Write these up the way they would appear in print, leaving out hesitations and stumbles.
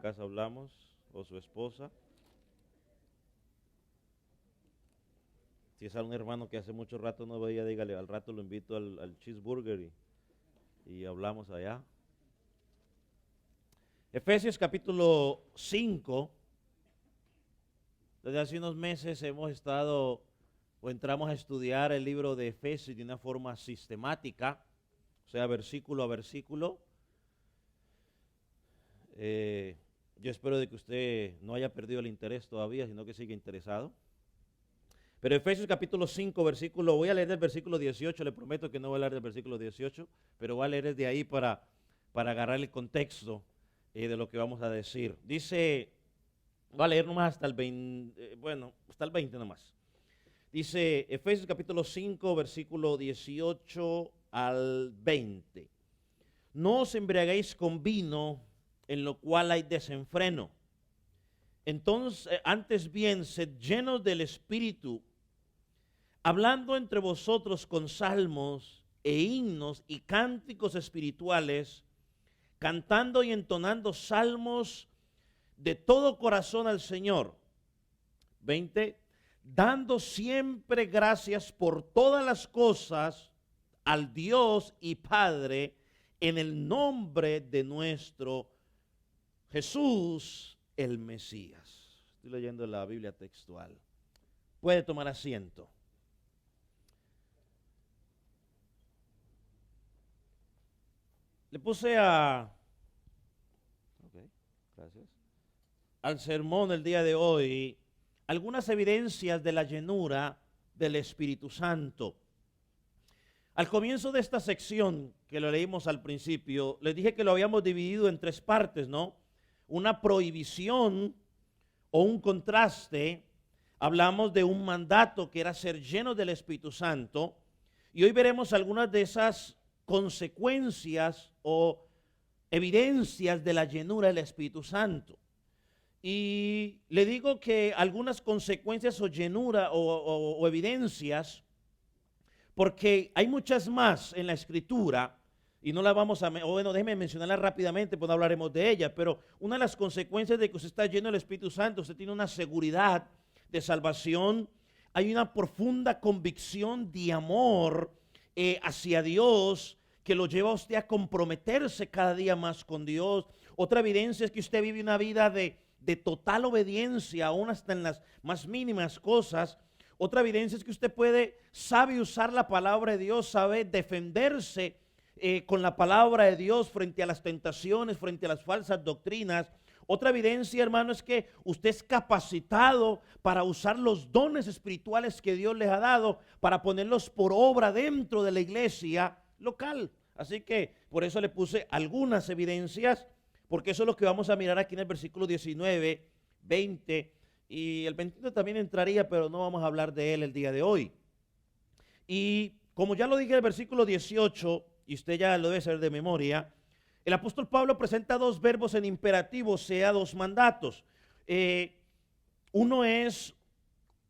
casa hablamos, o su esposa. Si es algún hermano que hace mucho rato no veía, dígale, al rato lo invito al cheeseburger y hablamos allá. Efesios capítulo 5. Desde hace unos meses hemos estado o entramos a estudiar el libro de Efesios de una forma sistemática, o sea, versículo a versículo. Yo espero de que usted no haya perdido el interés todavía, sino que siga interesado. Pero Efesios capítulo 5, voy a leer del versículo 18, le prometo que no voy a leer del versículo 18, pero voy a leer desde ahí para agarrar el contexto de lo que vamos a decir. Dice, voy a leer nomás hasta el 20, hasta el 20 nomás. Dice Efesios capítulo 5, versículo 18 al 20. No os embriaguéis con vino, en lo cual hay desenfreno. Entonces, antes bien, sed llenos del Espíritu, hablando entre vosotros con salmos e himnos y cánticos espirituales, cantando y entonando salmos de todo corazón al Señor. 20. Dando siempre gracias por todas las cosas al Dios y Padre, en el nombre de nuestro Jesús, el Mesías. Estoy leyendo la Biblia textual. Puede tomar asiento. Le puse gracias, al sermón el día de hoy algunas evidencias de la llenura del Espíritu Santo. Al comienzo de esta sección, que lo leímos al principio, les dije que lo habíamos dividido en tres partes, ¿no? Una prohibición o un contraste. Hablamos de un mandato que era ser lleno del Espíritu Santo. Y hoy veremos algunas de esas consecuencias o evidencias de la llenura del Espíritu Santo. Y le digo que algunas consecuencias o llenura o evidencias, porque hay muchas más en la Escritura, y no las vamos a, déjeme mencionarlas rápidamente, pues no hablaremos de ellas, pero una de las consecuencias de que usted está lleno del Espíritu Santo, usted tiene una seguridad de salvación, hay una profunda convicción de amor hacia Dios, que lo lleva a usted a comprometerse cada día más con Dios. Otra evidencia es que usted vive una vida de total obediencia, aún hasta en las más mínimas cosas. Otra evidencia es que usted sabe usar la palabra de Dios, sabe defenderse con la palabra de Dios frente a las tentaciones, frente a las falsas doctrinas. Otra evidencia, hermano, es que usted es capacitado para usar los dones espirituales que Dios les ha dado, para ponerlos por obra dentro de la iglesia local. Así que por eso le puse algunas evidencias, porque eso es lo que vamos a mirar aquí en el versículo 19, 20 y el 21 también entraría, pero no vamos a hablar de él el día de hoy. Y como ya lo dije en el versículo 18, y usted ya lo debe saber de memoria, el apóstol Pablo presenta dos verbos en imperativo, o sea, dos mandatos. Uno es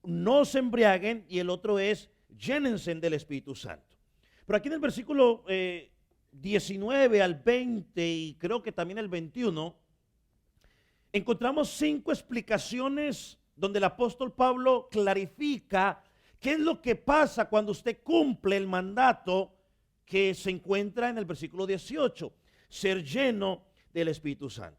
no se embriaguen y el otro es llénense del Espíritu Santo. Pero aquí en el versículo 19 al 20 y creo que también el 21, encontramos 5 explicaciones donde el apóstol Pablo clarifica qué es lo que pasa cuando usted cumple el mandato que se encuentra en el versículo 18, ser lleno del Espíritu Santo.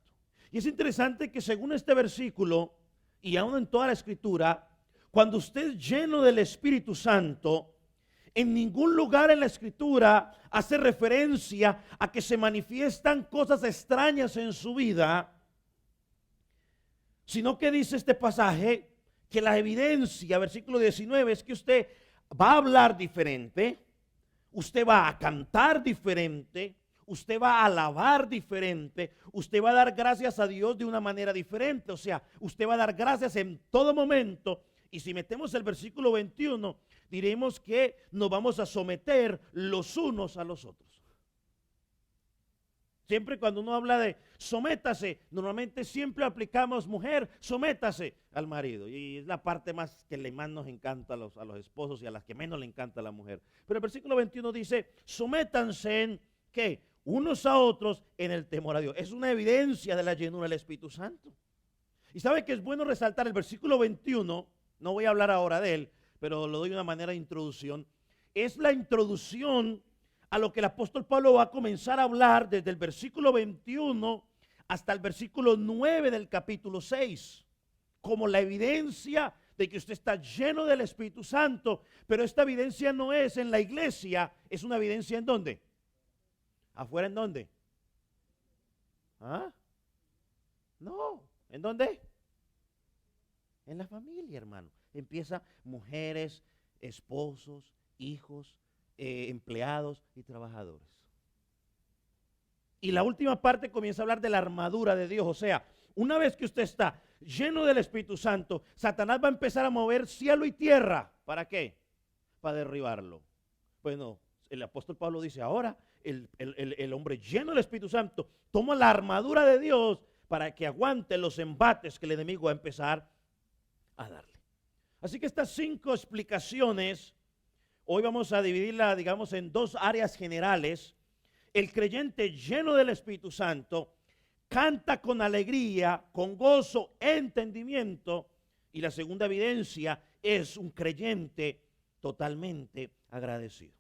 Y es interesante que según este versículo, y aún en toda la Escritura, cuando usted es lleno del Espíritu Santo, en ningún lugar en la Escritura hace referencia a que se manifiestan cosas extrañas en su vida, sino que dice este pasaje que la evidencia, versículo 19, es que usted va a hablar diferente, usted va a cantar diferente, usted va a alabar diferente, usted va a dar gracias a Dios de una manera diferente, o sea, usted va a dar gracias en todo momento. Y si metemos el versículo 21, diremos que nos vamos a someter los unos a los otros. Siempre cuando uno habla de sométase, normalmente siempre aplicamos mujer, sométase al marido. Y es la parte más que más nos encanta a los esposos y a las que menos le encanta a la mujer. Pero el versículo 21 dice, sométanse en ¿qué? unos a otros en el temor a Dios. Es una evidencia de la llenura del Espíritu Santo. Y sabe que es bueno resaltar el versículo 21, no voy a hablar ahora de él, pero lo doy de una manera de introducción. Es la introducción a lo que el apóstol Pablo va a comenzar a hablar desde el versículo 21 hasta el versículo 9 del capítulo 6, como la evidencia de que usted está lleno del Espíritu Santo, pero esta evidencia no es en la iglesia, es una evidencia ¿en dónde? ¿Afuera en dónde? ¿Ah? No, ¿en dónde? En la familia, hermano. Empieza mujeres, esposos, hijos, empleados y trabajadores. Y la última parte comienza a hablar de la armadura de Dios. O sea, una vez que usted está lleno del Espíritu Santo, Satanás va a empezar a mover cielo y tierra. ¿Para qué? Para derribarlo. Bueno, el apóstol Pablo dice, ahora el hombre lleno del Espíritu Santo toma la armadura de Dios para que aguante los embates que el enemigo va a empezar a darle. Así que estas 5 explicaciones, hoy vamos a dividirla, digamos, en 2 áreas generales. El creyente lleno del Espíritu Santo canta con alegría, con gozo, entendimiento. Y la segunda evidencia es un creyente totalmente agradecido.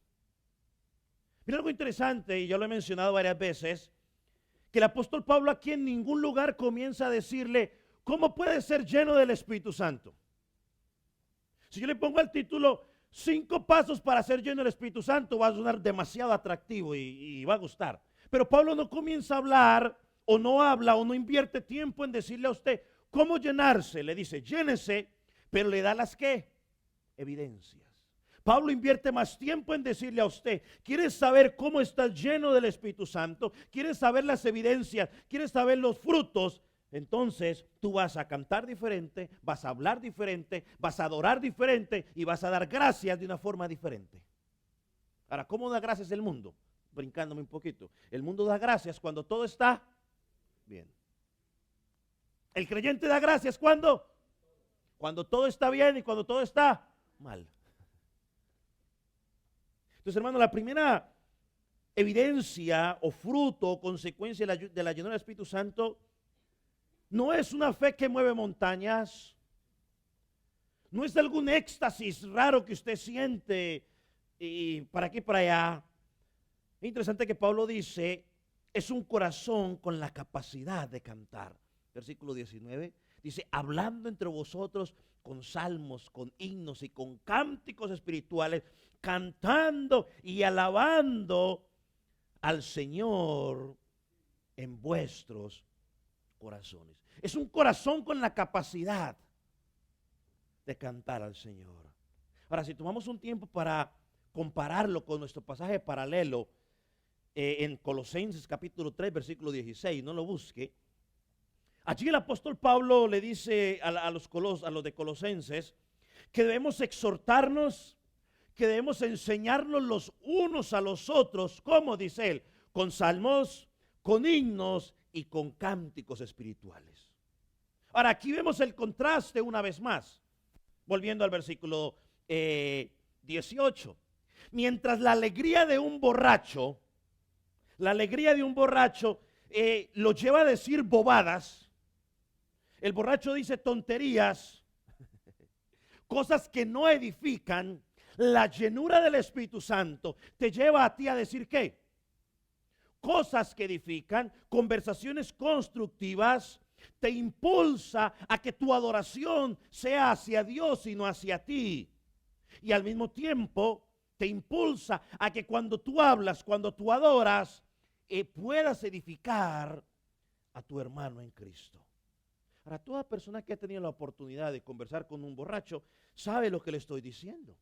Mira algo interesante, y yo lo he mencionado varias veces, que el apóstol Pablo aquí en ningún lugar comienza a decirle, ¿cómo puede ser lleno del Espíritu Santo? Si yo le pongo el título, 5 pasos para ser lleno del Espíritu Santo, va a sonar demasiado atractivo y va a gustar. Pero Pablo no comienza a hablar, o no habla, o no invierte tiempo en decirle a usted cómo llenarse. Le dice, llénese, pero le da las ¿qué? Evidencias. Pablo invierte más tiempo en decirle a usted, ¿quieres saber cómo estás lleno del Espíritu Santo? ¿Quieres saber las evidencias? ¿Quieres saber los frutos? Entonces tú vas a cantar diferente, vas a hablar diferente, vas a adorar diferente y vas a dar gracias de una forma diferente. Ahora, ¿cómo da gracias el mundo? Brincándome un poquito. El mundo da gracias cuando todo está bien. El creyente da gracias cuando todo está bien y cuando todo está mal. Entonces, hermano, la primera evidencia o fruto o consecuencia de la llenura del Espíritu Santo no es una fe que mueve montañas, no es algún éxtasis raro que usted siente y para aquí y para allá. Es interesante que Pablo dice, es un corazón con la capacidad de cantar. Versículo 19 dice, hablando entre vosotros con salmos, con himnos y con cánticos espirituales, cantando y alabando al Señor en vuestros corazones. Es un corazón con la capacidad de cantar al Señor. Ahora, si tomamos un tiempo para compararlo con nuestro pasaje paralelo en Colosenses capítulo 3, versículo 16, no lo busque. Allí el apóstol Pablo le dice a los de Colosenses que debemos exhortarnos, que debemos enseñarnos los unos a los otros, como dice él, con salmos, con himnos y con cánticos espirituales. Ahora aquí vemos el contraste una vez más, volviendo al versículo 18. Mientras la alegría de un borracho lo lleva a decir bobadas, el borracho dice tonterías, cosas que no edifican. La llenura del Espíritu Santo te lleva a ti a decir ¿qué? Cosas que edifican, conversaciones constructivas, te impulsa a que tu adoración sea hacia Dios y no hacia ti. Y al mismo tiempo te impulsa a que cuando tú hablas, cuando tú adoras, puedas edificar a tu hermano en Cristo. Ahora, toda persona que ha tenido la oportunidad de conversar con un borracho sabe lo que le estoy diciendo.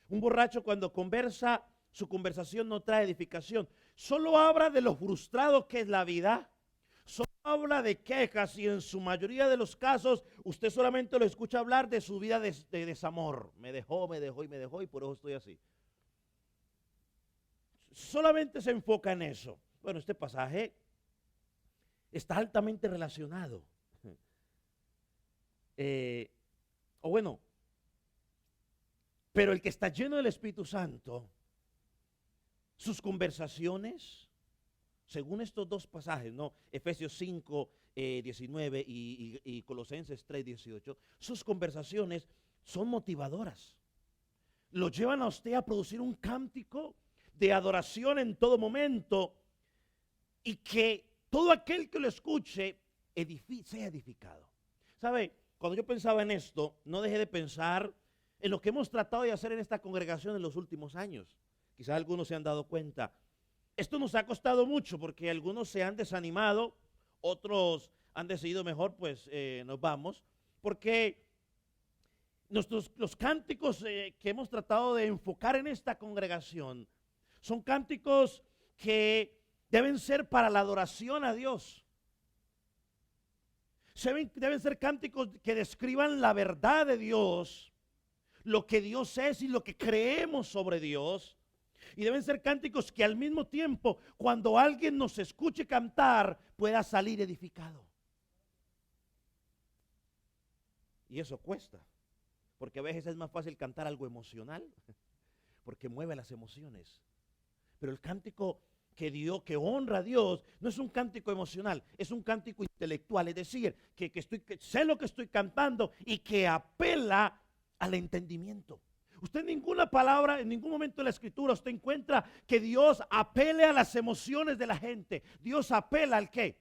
Un borracho cuando conversa, su conversación no trae edificación. Solo habla de lo frustrado que es la vida. Solo habla de quejas y en su mayoría de los casos usted solamente lo escucha hablar de su vida de desamor. Me dejó y por eso estoy así. Solamente se enfoca en eso. Bueno, este pasaje está altamente relacionado. Pero el que está lleno del Espíritu Santo, sus conversaciones, según estos dos pasajes, ¿no? Efesios 5, 19 y Colosenses 3, 18, sus conversaciones son motivadoras. Lo llevan a usted a producir un cántico de adoración en todo momento y que todo aquel que lo escuche sea edificado. ¿Sabe? Cuando yo pensaba en esto, no dejé de pensar en lo que hemos tratado de hacer en esta congregación en los últimos años. Quizás algunos se han dado cuenta. Esto nos ha costado mucho porque algunos se han desanimado, otros han decidido mejor, pues nos vamos, porque los cánticos que hemos tratado de enfocar en esta congregación son cánticos que deben ser para la adoración a Dios. Deben ser cánticos que describan la verdad de Dios, lo que Dios es y lo que creemos sobre Dios. Y deben ser cánticos que al mismo tiempo, cuando alguien nos escuche cantar, pueda salir edificado. Y eso cuesta, porque a veces es más fácil cantar algo emocional, porque mueve las emociones. Pero el cántico que honra a Dios no es un cántico emocional, es un cántico intelectual, es decir, que sé lo que estoy cantando y que apela al entendimiento. Usted en ninguna palabra, en ningún momento de la escritura usted encuentra que Dios apele a las emociones de la gente. Dios apela ¿al qué?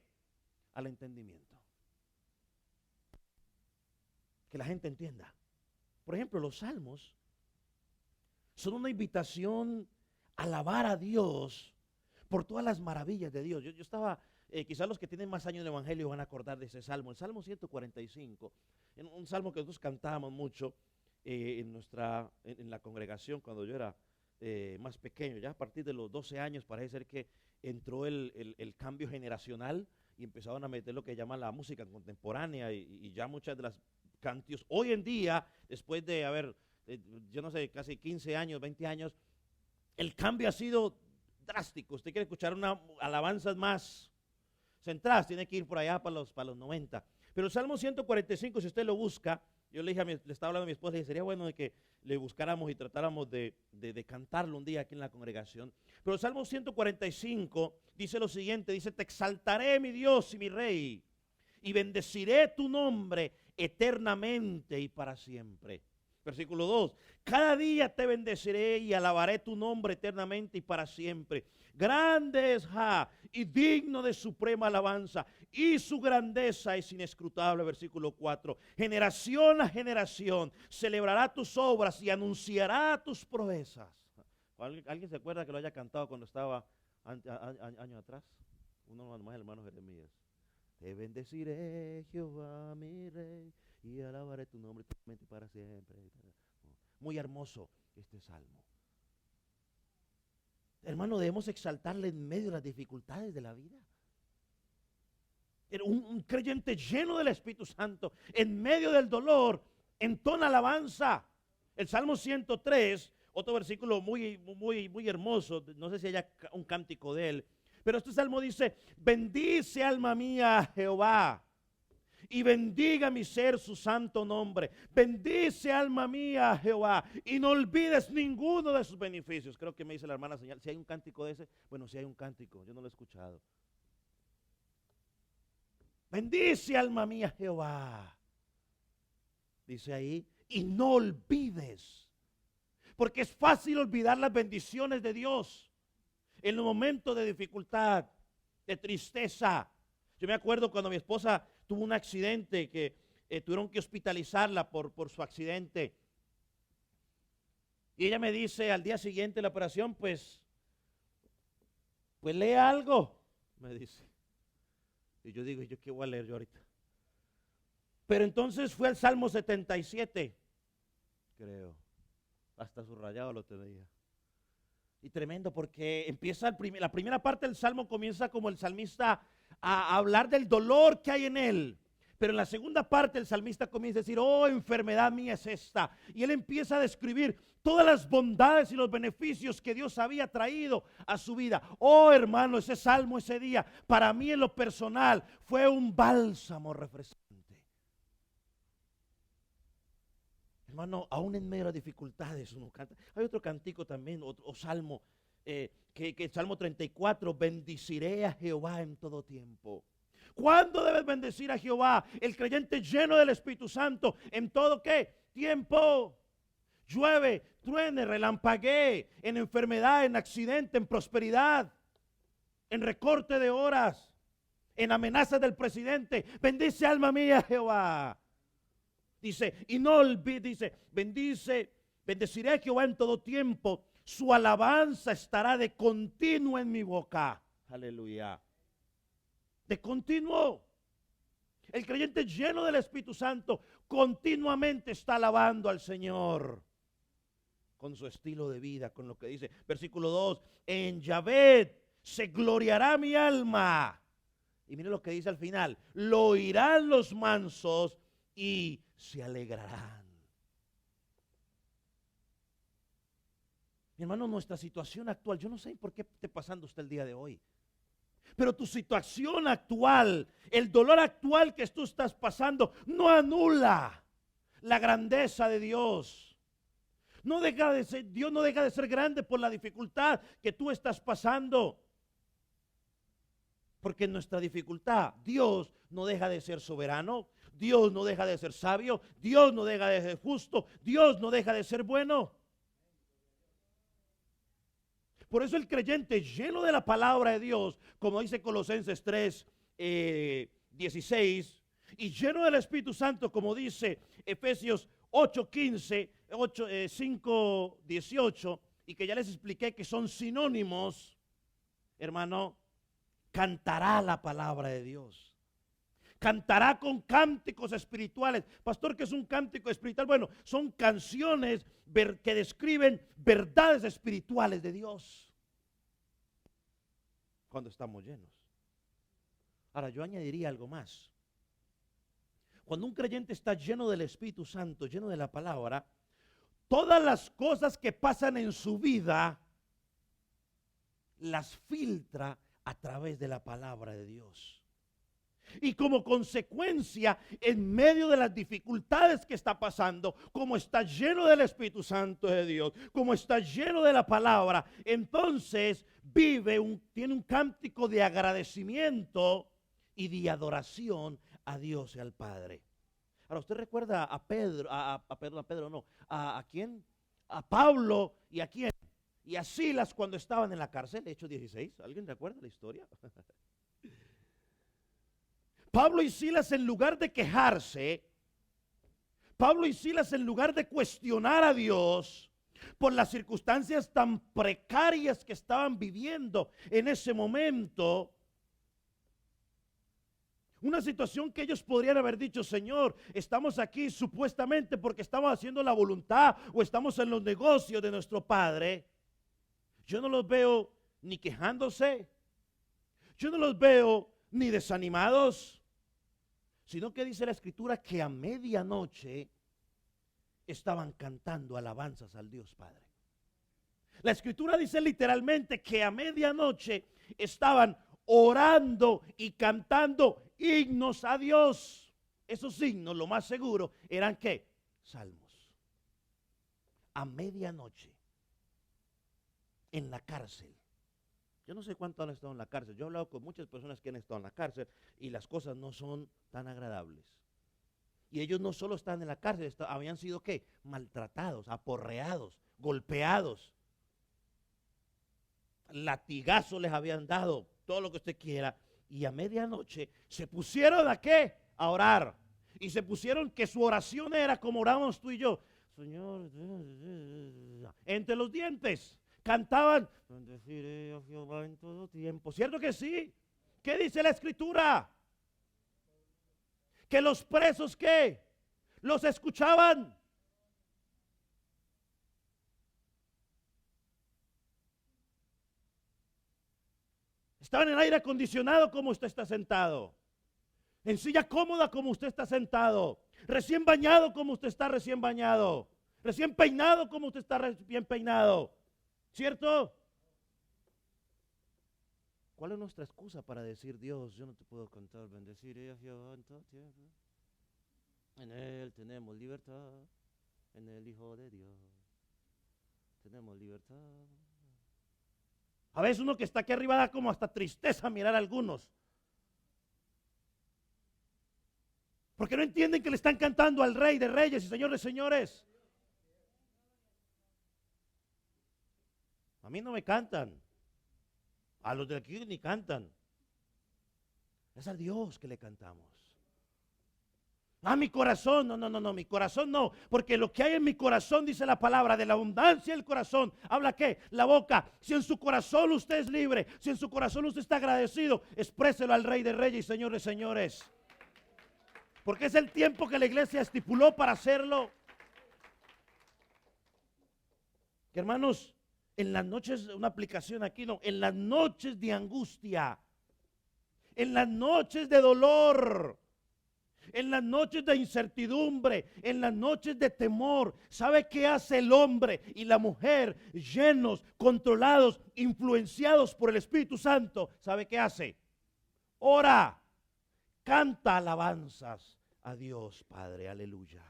Al entendimiento. Que la gente entienda. Por ejemplo, los salmos son una invitación a alabar a Dios por todas las maravillas de Dios. Yo estaba, quizás los que tienen más años de evangelio van a acordar de ese salmo, el Salmo 145, un salmo que nosotros cantábamos mucho en la congregación cuando yo era más pequeño. Ya a partir de los 12 años parece ser que entró el cambio generacional y empezaron a meter lo que llaman la música contemporánea y ya muchas de las cantios hoy en día, después de haber, yo no sé, casi 15 años, 20 años, el cambio ha sido drástico. Usted quiere escuchar una alabanzas más centradas, tiene que ir por allá para los 90. Pero el Salmo 145, si usted lo busca, yo le estaba hablando a mi esposa y sería bueno de que le buscáramos y tratáramos de cantarlo un día aquí en la congregación. Pero el Salmo 145 dice lo siguiente, dice: te exaltaré, mi Dios y mi Rey, y bendeciré tu nombre eternamente y para siempre. Versículo 2, cada día te bendeciré y alabaré tu nombre eternamente y para siempre. Grande es Jah y digno de suprema alabanza, y su grandeza es inescrutable. Versículo 4, generación a generación celebrará tus obras y anunciará tus proezas. ¿Alguien se acuerda que lo haya cantado cuando estaba años atrás? Uno de los más hermanos Jeremías. Te bendeciré, Jehová, mi Rey, y alabaré tu nombre eternamente para siempre. Muy hermoso este salmo. Hermano, debemos exaltarle en medio de las dificultades de la vida. Un creyente lleno del Espíritu Santo, en medio del dolor, entona alabanza. El Salmo 103, otro versículo muy hermoso, no sé si haya un cántico de él, pero este salmo dice: bendice alma mía a Jehová, y bendiga mi ser su santo nombre. Bendice alma mía a Jehová, y no olvides ninguno de sus beneficios. Creo que me dice la hermana señal, si hay un cántico de ese, bueno, si hay un cántico, yo no lo he escuchado. Bendice alma mía a Jehová, dice ahí, y no olvides, porque es fácil olvidar las bendiciones de Dios en los momentos de dificultad, de tristeza. Yo me acuerdo cuando mi esposa tuvo un accidente que tuvieron que hospitalizarla por su accidente. Y ella me dice al día siguiente de la operación, pues lee algo, me dice. Y yo digo, ¿yo qué voy a leer yo ahorita? Pero entonces fue al Salmo 77, creo. Hasta subrayado lo tenía. Y tremendo porque empieza la primera parte del Salmo comienza como el salmista a hablar del dolor que hay en él. Pero en la segunda parte el salmista comienza a decir: oh, enfermedad mía es esta. Y él empieza a describir todas las bondades y los beneficios que Dios había traído a su vida. Oh, hermano, ese salmo ese día, para mí en lo personal, fue un bálsamo refrescante. Hermano, aún en medio de las dificultades uno canta. Hay otro cantico también, otro salmo que el Salmo 34, bendiciré a Jehová en todo tiempo. ¿Cuándo debes bendecir a Jehová? El creyente lleno del Espíritu Santo. ¿En todo qué? Tiempo. Llueve, truene, relampaguee, en enfermedad, en accidente, en prosperidad, en recorte de horas, en amenazas del presidente. Bendice, alma mía, Jehová. Dice, y no olvides, dice, bendeciré a Jehová en todo tiempo. Su alabanza estará de continuo en mi boca. Aleluya. De continuo. El creyente lleno del Espíritu Santo continuamente está alabando al Señor con su estilo de vida, con lo que dice. Versículo 2, en Yahvé se gloriará mi alma. Y mire lo que dice al final, lo oirán los mansos y se alegrarán. Mi hermano, nuestra situación actual, yo no sé por qué esté pasando usted el día de hoy, pero tu situación actual, el dolor actual que tú estás pasando, no anula la grandeza de Dios. No deja de ser, Dios no deja de ser grande por la dificultad que tú estás pasando. Porque en nuestra dificultad, Dios no deja de ser soberano, Dios no deja de ser sabio, Dios no deja de ser justo, Dios no deja de ser bueno. Por eso el creyente lleno de la palabra de Dios, como dice Colosenses 3, 16, y lleno del Espíritu Santo, como dice Efesios 8, 15, 5, 18, y que ya les expliqué que son sinónimos, hermano, cantará la palabra de Dios. Cantará con cánticos espirituales. Pastor, ¿qué es un cántico espiritual? Bueno, son canciones que describen verdades espirituales de Dios. Cuando estamos llenos. Ahora, yo añadiría algo más. Cuando un creyente está lleno del Espíritu Santo, lleno de la palabra, todas las cosas que pasan en su vida las filtra a través de la palabra de Dios. Y como consecuencia, en medio de las dificultades que está pasando, como está lleno del Espíritu Santo de Dios, como está lleno de la palabra, entonces tiene un cántico de agradecimiento y de adoración a Dios y al Padre. Ahora, ¿usted recuerda a Pedro, ¿a quién? A Pablo y a quién? Y a Silas cuando estaban en la cárcel, Hechos 16. ¿Alguien recuerda la historia? Pablo y Silas, en lugar de quejarse, Pablo y Silas, en lugar de cuestionar a Dios por las circunstancias tan precarias que estaban viviendo en ese momento, una situación que ellos podrían haber dicho, Señor, estamos aquí supuestamente porque estamos haciendo la voluntad o estamos en los negocios de nuestro Padre. Yo no los veo ni quejándose, yo no los veo ni desanimados, sino que dice la Escritura que a medianoche estaban cantando alabanzas al Dios Padre. La Escritura dice literalmente que a medianoche estaban orando y cantando himnos a Dios. Esos himnos, lo más seguro, eran ¿qué? Salmos. A medianoche, en la cárcel. Yo no sé cuánto han estado en la cárcel. Yo he hablado con muchas personas que han estado en la cárcel y las cosas no son tan agradables. Y ellos no solo están en la cárcel, habían sido ¿qué? Maltratados, aporreados, golpeados. Latigazos les habían dado, todo lo que usted quiera. Y a medianoche se pusieron ¿a qué? A orar. Y se pusieron que su oración era como oramos tú y yo. Señor, entre los dientes. Cantaban, bendeciré a Jehová en todo tiempo. ¿Cierto que sí? ¿Qué dice la Escritura? Que los presos, ¿qué? Los escuchaban. Estaban en aire acondicionado como usted está sentado. En silla cómoda como usted está sentado. Recién bañado como usted está recién bañado. Recién peinado como usted está recién peinado. ¿Cierto? ¿Cuál es nuestra excusa para decir, Dios, yo no te puedo cantar, bendeciré a Jehová en todo tiempo? En Él tenemos libertad, en el Hijo de Dios tenemos libertad. A veces uno que está aquí arriba da como hasta tristeza mirar a algunos. Porque no entienden que le están cantando al Rey de Reyes y Señor de Señores. A mí no me cantan. A los de aquí ni cantan. Es a Dios que le cantamos. Mi corazón, no, mi corazón no, porque lo que hay en mi corazón, dice la palabra, de la abundancia del corazón, ¿habla qué? La boca. Si en su corazón usted es libre, si en su corazón usted está agradecido, expréselo al Rey de Reyes y Señor de Señores. Porque es el tiempo que la iglesia estipuló para hacerlo. Que hermanos, en las noches, una aplicación aquí, no, en las noches de angustia, en las noches de dolor, en las noches de incertidumbre, en las noches de temor, ¿sabe qué hace el hombre y la mujer llenos, controlados, influenciados por el Espíritu Santo? ¿Sabe qué hace? Ora, canta alabanzas a Dios Padre, aleluya.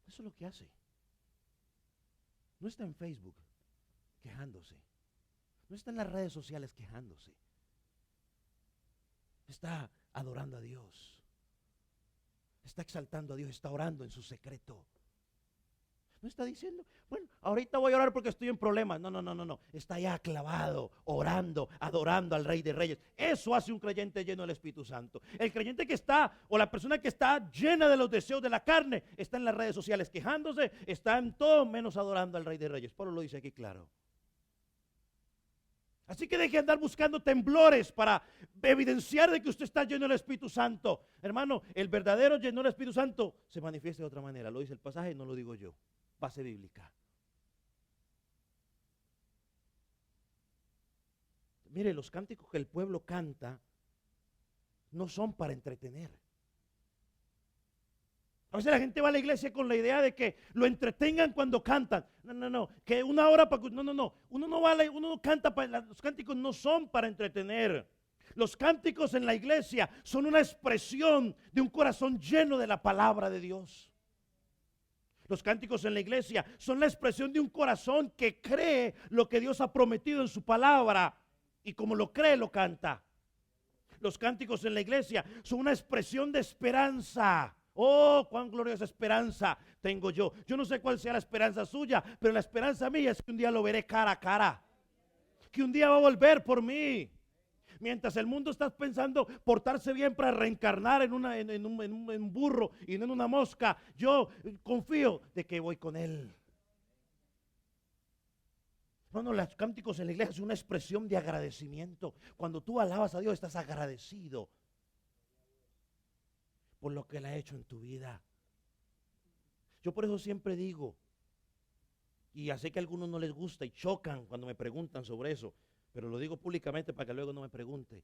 Eso es lo que hace. No está en Facebook quejándose, no está en las redes sociales quejándose. Está adorando a Dios, está exaltando a Dios, está orando en su secreto. No está diciendo, bueno, ahorita voy a orar porque estoy en problemas. No. Está ya clavado, orando, adorando al Rey de Reyes. Eso hace un creyente lleno del Espíritu Santo. El creyente que está, o la persona que está llena de los deseos de la carne, está en las redes sociales quejándose, está en todo menos adorando al Rey de Reyes. Pablo lo dice aquí claro. Así que deje de andar buscando temblores para evidenciar de que usted está lleno del Espíritu Santo. Hermano, el verdadero lleno del Espíritu Santo se manifiesta de otra manera. Lo dice el pasaje, no lo digo yo. Base bíblica. Mire, los cánticos que el pueblo canta no son para entretener. A veces la gente va a la iglesia con la idea de que lo entretengan cuando cantan. No, que una hora para... No. Uno no canta, los cánticos no son para entretener. Los cánticos en la iglesia son una expresión de un corazón lleno de la palabra de Dios. Los cánticos en la iglesia son la expresión de un corazón que cree lo que Dios ha prometido en su palabra y como lo cree, lo canta. Los cánticos en la iglesia son una expresión de esperanza. Oh, cuán gloriosa esperanza tengo yo. Yo no sé cuál sea la esperanza suya, pero la esperanza mía es que un día lo veré cara a cara. Que un día va a volver por mí. Mientras el mundo está pensando portarse bien para reencarnar en un burro y no en una mosca, yo confío de que voy con él. No, los cánticos en la iglesia es una expresión de agradecimiento. Cuando tú alabas a Dios, estás agradecido por lo que Él ha hecho en tu vida. Yo por eso siempre digo, y ya sé que a algunos no les gusta y chocan cuando me preguntan sobre eso, pero lo digo públicamente para que luego no me pregunte.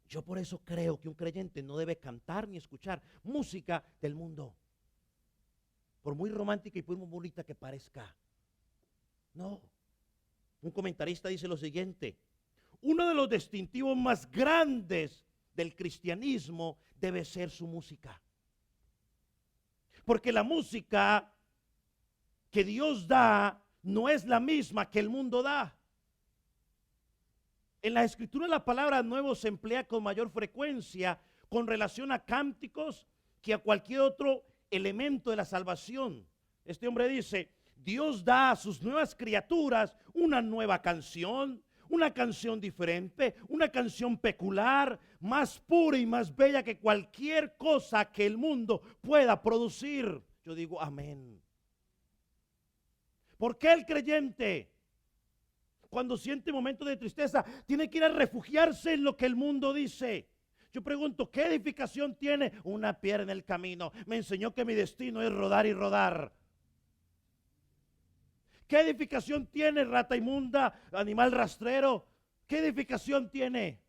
Yo por eso creo que un creyente no debe cantar ni escuchar música del mundo, por muy romántica y por muy bonita que parezca. No. Un comentarista dice lo siguiente: uno de los distintivos más grandes del cristianismo debe ser su música. Porque la música que Dios da no es la misma que el mundo da. En la escritura la palabra nuevo se emplea con mayor frecuencia con relación a cánticos que a cualquier otro elemento de la salvación. Este hombre dice, Dios da a sus nuevas criaturas una nueva canción, una canción diferente, una canción peculiar, más pura y más bella que cualquier cosa que el mundo pueda producir. Yo digo amén. ¿Por qué el creyente, cuando siente momentos de tristeza, tiene que ir a refugiarse en lo que el mundo dice? Yo pregunto, ¿qué edificación tiene? Una piedra en el camino. Me enseñó que mi destino es rodar y rodar. ¿Qué edificación tiene, rata inmunda, animal rastrero? ¿Qué edificación tiene?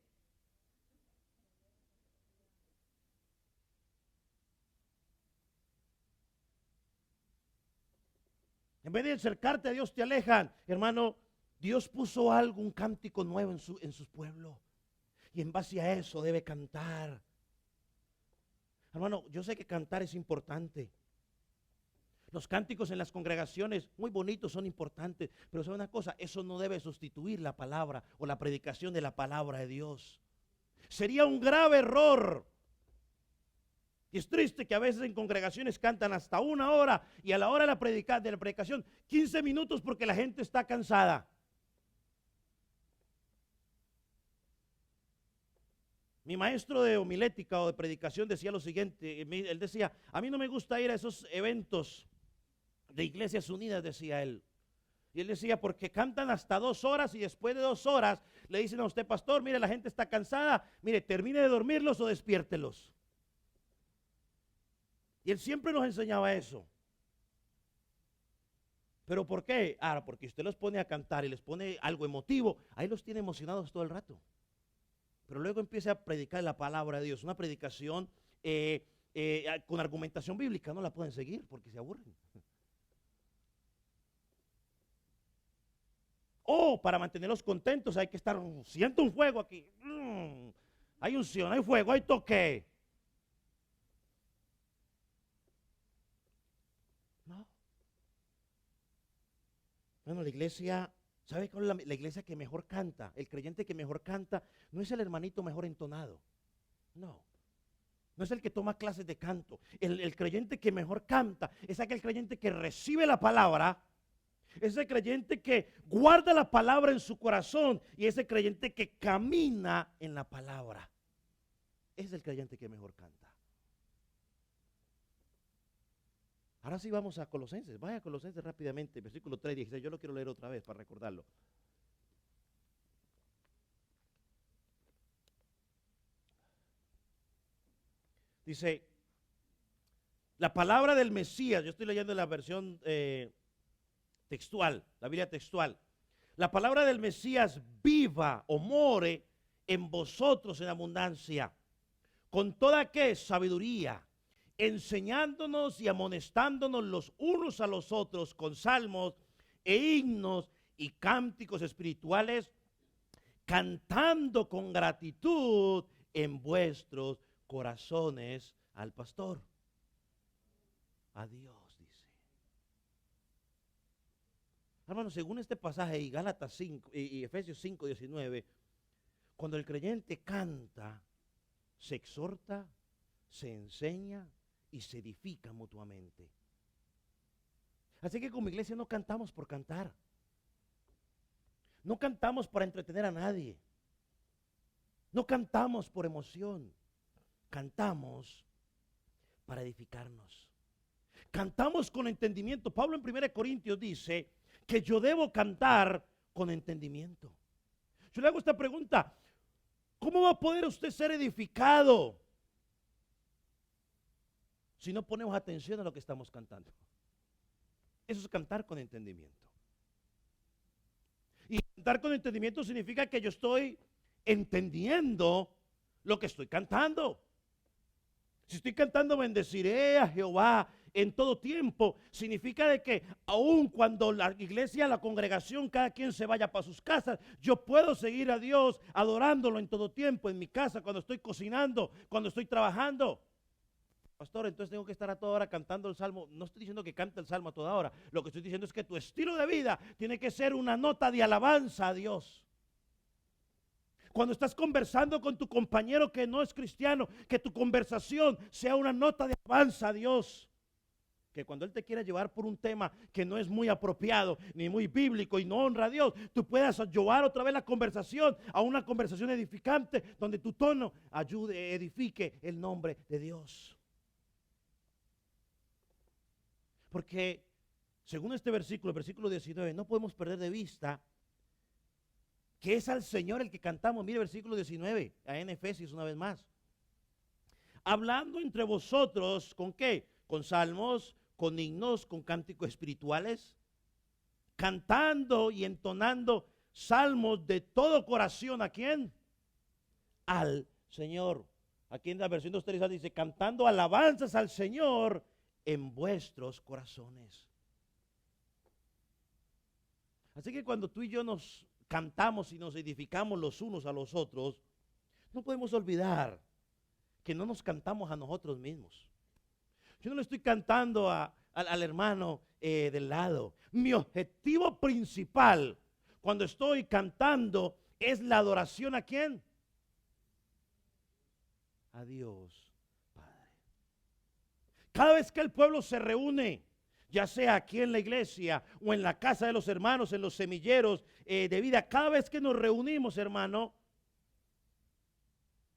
En vez de acercarte a Dios te alejan. Hermano, Dios puso algo, un cántico nuevo en su pueblo. Y en base a eso debe cantar. Hermano, yo sé que cantar es importante. Los cánticos en las congregaciones, muy bonitos, son importantes, pero ¿sabe una cosa? Eso no debe sustituir la palabra o la predicación de la palabra de Dios. Sería un grave error. Y es triste que a veces en congregaciones cantan hasta 1 hora y a la hora de de la predicación 15 minutos porque la gente está cansada. Mi maestro de homilética o de predicación decía lo siguiente, él decía, a mí no me gusta ir a esos eventos de Iglesias Unidas, decía él. Y él decía, porque cantan hasta 2 horas y después de 2 horas le dicen a usted, pastor, mire, la gente está cansada, mire, termine de dormirlos o despiértelos. Y él siempre nos enseñaba eso. ¿Pero por qué? Ah, porque usted los pone a cantar y les pone algo emotivo, ahí los tiene emocionados todo el rato. Pero luego empieza a predicar la palabra de Dios, una predicación con argumentación bíblica, no la pueden seguir porque se aburren. O para mantenerlos contentos hay que estar, siento un fuego aquí, hay unción, hay fuego, hay toque. No. Bueno, la iglesia, ¿sabe cuál es la iglesia que mejor canta? El creyente que mejor canta no es el hermanito mejor entonado. No. No es el que toma clases de canto. El creyente que mejor canta es aquel creyente que recibe la palabra. Ese creyente que guarda la palabra en su corazón y ese creyente que camina en la palabra. Ese es el creyente que mejor canta. Ahora sí vamos a Colosenses. Vaya a Colosenses rápidamente, versículo 3, 16. Yo lo quiero leer otra vez para recordarlo. Dice, la palabra del Mesías, yo estoy leyendo la versión textual, la Biblia textual. La palabra del Mesías viva o more en vosotros en abundancia, con toda que sabiduría, enseñándonos y amonestándonos los unos a los otros con salmos e himnos y cánticos espirituales, cantando con gratitud en vuestros corazones al pastor. A Dios, dice. Hermanos, según este pasaje y Gálatas 5 y Efesios 5, 19, cuando el creyente canta, se exhorta, se enseña y se edifica mutuamente. Así que como iglesia no cantamos por cantar. No cantamos para entretener a nadie. No cantamos por emoción. Cantamos para edificarnos. Cantamos con entendimiento. Pablo en 1 Corintios dice que yo debo cantar con entendimiento. Yo le hago esta pregunta: ¿cómo va a poder usted ser edificado si no ponemos atención a lo que estamos cantando? Eso es cantar con entendimiento. Y cantar con entendimiento significa que yo estoy entendiendo lo que estoy cantando. Si estoy cantando bendeciré a Jehová en todo tiempo, significa de que aun cuando la iglesia, la congregación, cada quien se vaya para sus casas, yo puedo seguir a Dios adorándolo en todo tiempo, en mi casa, cuando estoy cocinando, cuando estoy trabajando. Pastor, entonces tengo que estar a toda hora cantando el salmo. No estoy diciendo que cante el salmo a toda hora. Lo que estoy diciendo es que tu estilo de vida tiene que ser una nota de alabanza a Dios. Cuando estás conversando con tu compañero que no es cristiano, que tu conversación sea una nota de alabanza a Dios. Que cuando Él te quiera llevar por un tema que no es muy apropiado, ni muy bíblico y no honra a Dios, tú puedas llevar otra vez la conversación a una conversación edificante, donde tu tono ayude, edifique el nombre de Dios. Porque según este versículo, el versículo 19, no podemos perder de vista que es al Señor el que cantamos. Mire el versículo 19, en Efesios una vez más. Hablando entre vosotros, ¿con qué? Con salmos, con himnos, con cánticos espirituales, cantando y entonando salmos de todo corazón. ¿A quién? Al Señor. Aquí en la versión de ustedes dice, cantando alabanzas al Señor en vuestros corazones. Así que cuando tú y yo nos cantamos y nos edificamos los unos a los otros, no podemos olvidar que no nos cantamos a nosotros mismos. Yo no le estoy cantando a al hermano del lado. Mi objetivo principal cuando estoy cantando es la adoración ¿a quién? A Dios Padre. Cada vez que el pueblo se reúne, ya sea aquí en la iglesia o en la casa de los hermanos, en los semilleros de vida, cada vez que nos reunimos, hermano,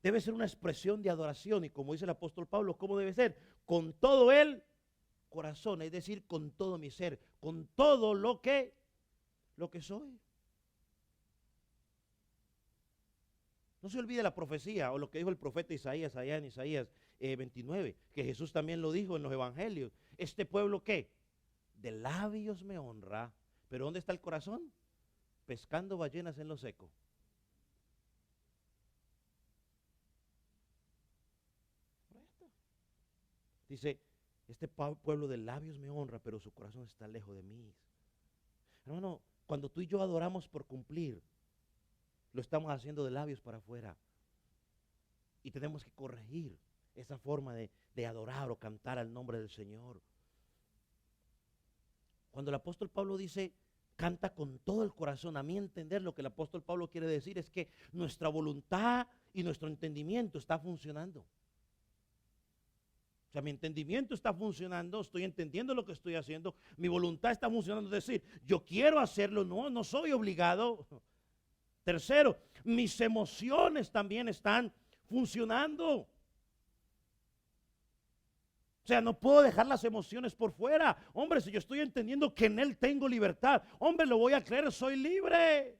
debe ser una expresión de adoración. Y como dice el apóstol Pablo, ¿cómo debe ser? Con todo el corazón, es decir, con todo mi ser, con todo lo que soy. No se olvide la profecía o lo que dijo el profeta Isaías allá en Isaías 29, que Jesús también lo dijo en los evangelios. Este pueblo, ¿qué? De labios me honra, pero ¿dónde está el corazón? Pescando ballenas en lo seco. Dice, este pueblo de labios me honra, pero su corazón está lejos de mí. Hermano, cuando tú y yo adoramos por cumplir, lo estamos haciendo de labios para afuera. Y tenemos que corregir esa forma de adorar o cantar al nombre del Señor. Cuando el apóstol Pablo dice, canta con todo el corazón, a mí entender lo que el apóstol Pablo quiere decir es que nuestra voluntad y nuestro entendimiento está funcionando. O sea, mi entendimiento está funcionando, estoy entendiendo lo que estoy haciendo, mi voluntad está funcionando, es decir, yo quiero hacerlo, no soy obligado. Tercero, mis emociones también están funcionando. O sea, no puedo dejar las emociones por fuera. Hombre, si yo estoy entendiendo que en Él tengo libertad, hombre, lo voy a creer, soy libre.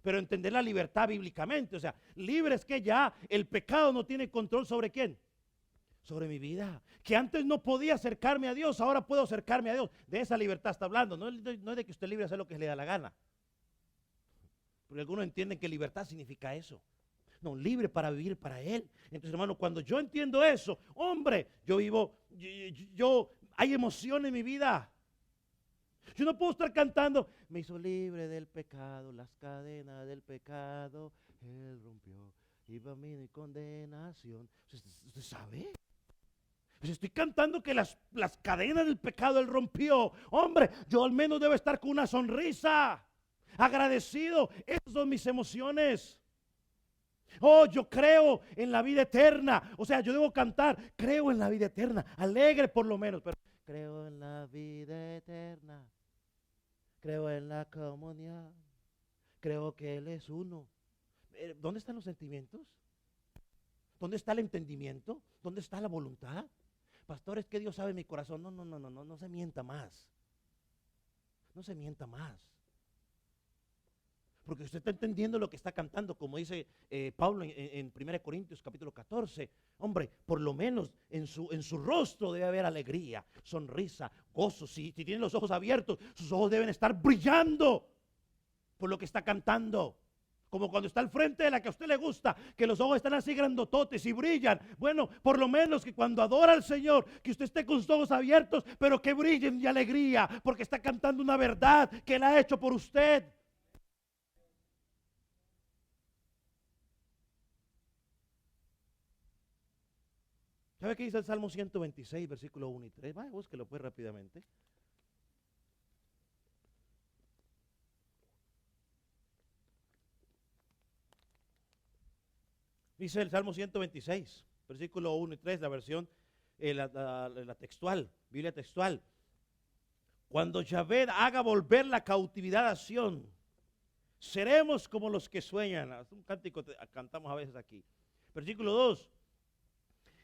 Pero entender la libertad bíblicamente, o sea, libre es que ya el pecado no tiene control sobre quién. Sobre mi vida, que antes no podía acercarme a Dios, ahora puedo acercarme a Dios. De esa libertad está hablando, no es de que usted libre de hacer lo que le da la gana. Porque algunos entienden que libertad significa eso. No, libre para vivir para Él. Entonces, hermano, cuando yo entiendo eso, hombre, yo vivo, hay emoción en mi vida. Yo no puedo estar cantando, me hizo libre del pecado, las cadenas del pecado, Él rompió, iba mi condenación. ¿Usted sabe? Pues estoy cantando que las cadenas del pecado Él rompió. Hombre, yo al menos debo estar con una sonrisa, agradecido. Esas son mis emociones. Oh, yo creo en la vida eterna. O sea, yo debo cantar, creo en la vida eterna. Alegre por lo menos, pero creo en la vida eterna. Creo en la comunión. Creo que Él es uno. ¿Dónde están los sentimientos? ¿Dónde está el entendimiento? ¿Dónde está la voluntad? Pastor, es que Dios sabe mi corazón. No se mienta más. No se mienta más. Porque usted está entendiendo lo que está cantando, como dice Pablo en 1 Corintios capítulo 14. Hombre, por lo menos en su rostro debe haber alegría, sonrisa, gozo. Si tiene los ojos abiertos, sus ojos deben estar brillando por lo que está cantando. Como cuando está al frente de la que a usted le gusta, que los ojos están así grandototes y brillan. Bueno, por lo menos que cuando adora al Señor, que usted esté con sus ojos abiertos, pero que brillen de alegría, porque está cantando una verdad que Él ha hecho por usted. ¿Sabe qué dice el Salmo 126, versículo 1 y 3? Vaya, búsquelo pues rápidamente. Dice el Salmo 126, versículo 1 y 3, la versión, la textual, Biblia textual. Cuando Yahvé haga volver la cautividad a Sión, seremos como los que sueñan. Es un cántico que cantamos a veces aquí. Versículo 2.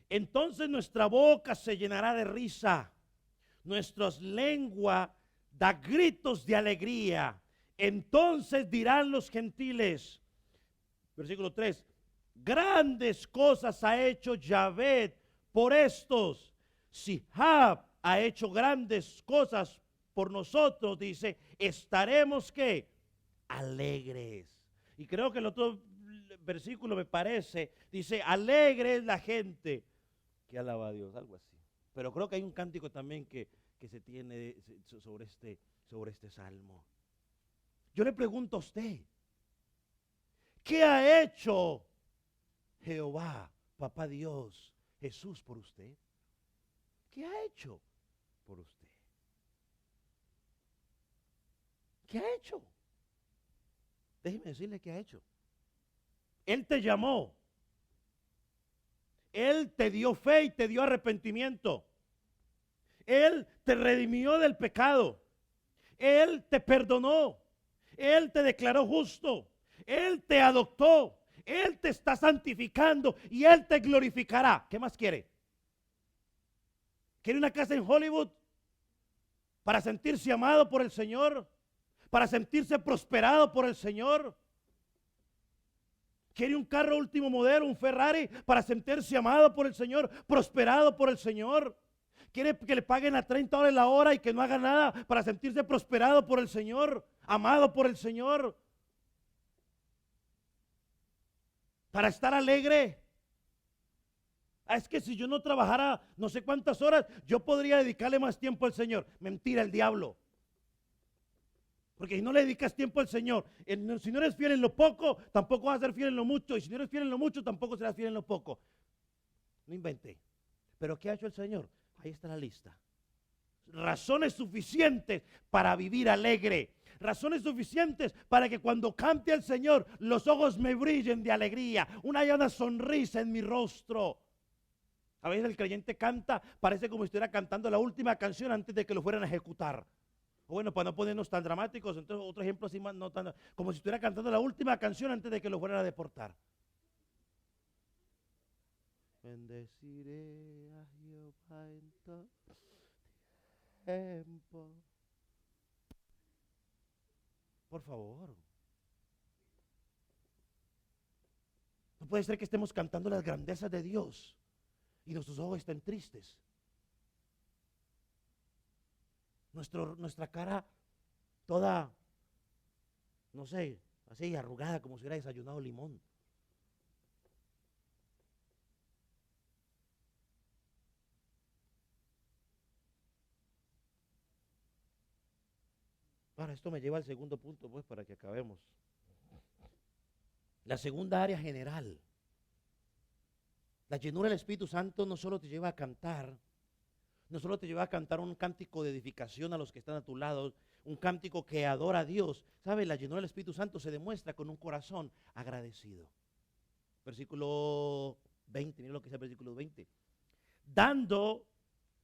Entonces nuestra boca se llenará de risa, nuestras lenguas da gritos de alegría. Entonces dirán los gentiles, versículo 3, grandes cosas ha hecho Yahvé por estos. Si Jab ha hecho grandes cosas por nosotros, dice, estaremos ¿qué? Alegres. Y creo que el otro versículo me parece, dice, alegre es la gente que alaba a Dios, algo así. Pero creo que hay un cántico también que se tiene sobre este salmo. Yo le pregunto a usted, ¿qué ha hecho Jehová, Papá Dios, Jesús por usted? ¿Qué ha hecho? por usted. ¿Qué ha hecho? Déjeme decirle qué ha hecho. Él te llamó. Él te dio fe y te dio arrepentimiento. Él te redimió del pecado. Él te perdonó. Él te declaró justo. Él te adoptó. Él te está santificando y Él te glorificará. ¿Qué más quiere? ¿Quiere una casa en Hollywood para sentirse amado por el Señor? ¿Para sentirse prosperado por el Señor? ¿Quiere un carro último modelo, un Ferrari, para sentirse amado por el Señor, prosperado por el Señor? ¿Quiere que le paguen a $30 la hora y que no haga nada para sentirse prosperado por el Señor, amado por el Señor? ¿Para estar alegre? Es que si yo no trabajara no sé cuántas horas, yo podría dedicarle más tiempo al Señor. Mentira, el diablo. Porque si no le dedicas tiempo al Señor, si no eres fiel en lo poco, tampoco vas a ser fiel en lo mucho. Y si no eres fiel en lo mucho, tampoco serás fiel en lo poco. No inventé. ¿Pero qué ha hecho el Señor? Ahí está la lista. Razones suficientes para vivir alegre. Razones suficientes para que cuando cante al Señor, los ojos me brillen de alegría. Una sonrisa en mi rostro. A veces el creyente canta, parece como si estuviera cantando la última canción antes de que lo fueran a ejecutar. Bueno, para no ponernos tan dramáticos, entonces otro ejemplo así más, no tan, como si estuviera cantando la última canción antes de que lo fueran a deportar. Bendeciré a Jehová en todo tiempo. Por favor. No puede ser que estemos cantando las grandezas de Dios y nuestros ojos estén tristes. Nuestra cara toda, no sé, así arrugada como si hubiera desayunado limón. Ahora, esto me lleva al segundo punto, pues, para que acabemos. La segunda área general. La llenura del Espíritu Santo no solo te lleva a cantar, no solo te lleva a cantar un cántico de edificación a los que están a tu lado, un cántico que adora a Dios. ¿Sabe? La llenura del Espíritu Santo se demuestra con un corazón agradecido. Versículo 20, mira lo que dice el versículo 20. Dando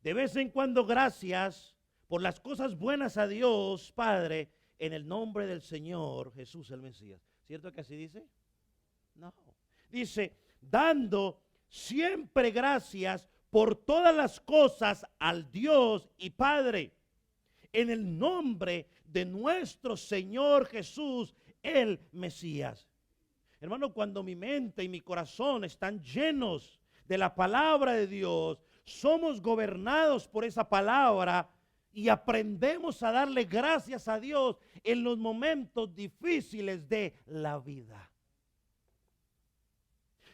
de vez en cuando gracias por las cosas buenas a Dios, Padre, en el nombre del Señor Jesús el Mesías. ¿Cierto que así dice? No. Dice, dando siempre gracias por todas las cosas al Dios y Padre, en el nombre de nuestro Señor Jesús, el Mesías. Hermano, cuando mi mente y mi corazón están llenos de la palabra de Dios, somos gobernados por esa palabra y aprendemos a darle gracias a Dios en los momentos difíciles de la vida.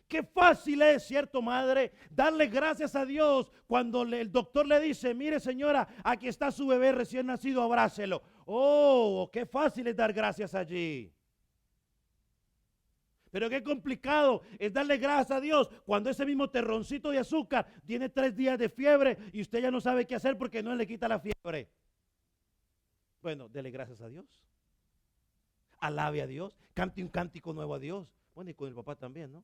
Qué fácil es, ¿cierto, madre? Darle gracias a Dios cuando el doctor le dice, mire señora, aquí está su bebé recién nacido, abrácelo. Oh, qué fácil es dar gracias allí. Pero qué complicado es darle gracias a Dios cuando ese mismo terroncito de azúcar tiene 3 días de fiebre y usted ya no sabe qué hacer porque no le quita la fiebre. Bueno, dele gracias a Dios. Alabe a Dios. Cante un cántico nuevo a Dios. Bueno, y con el papá también, ¿no?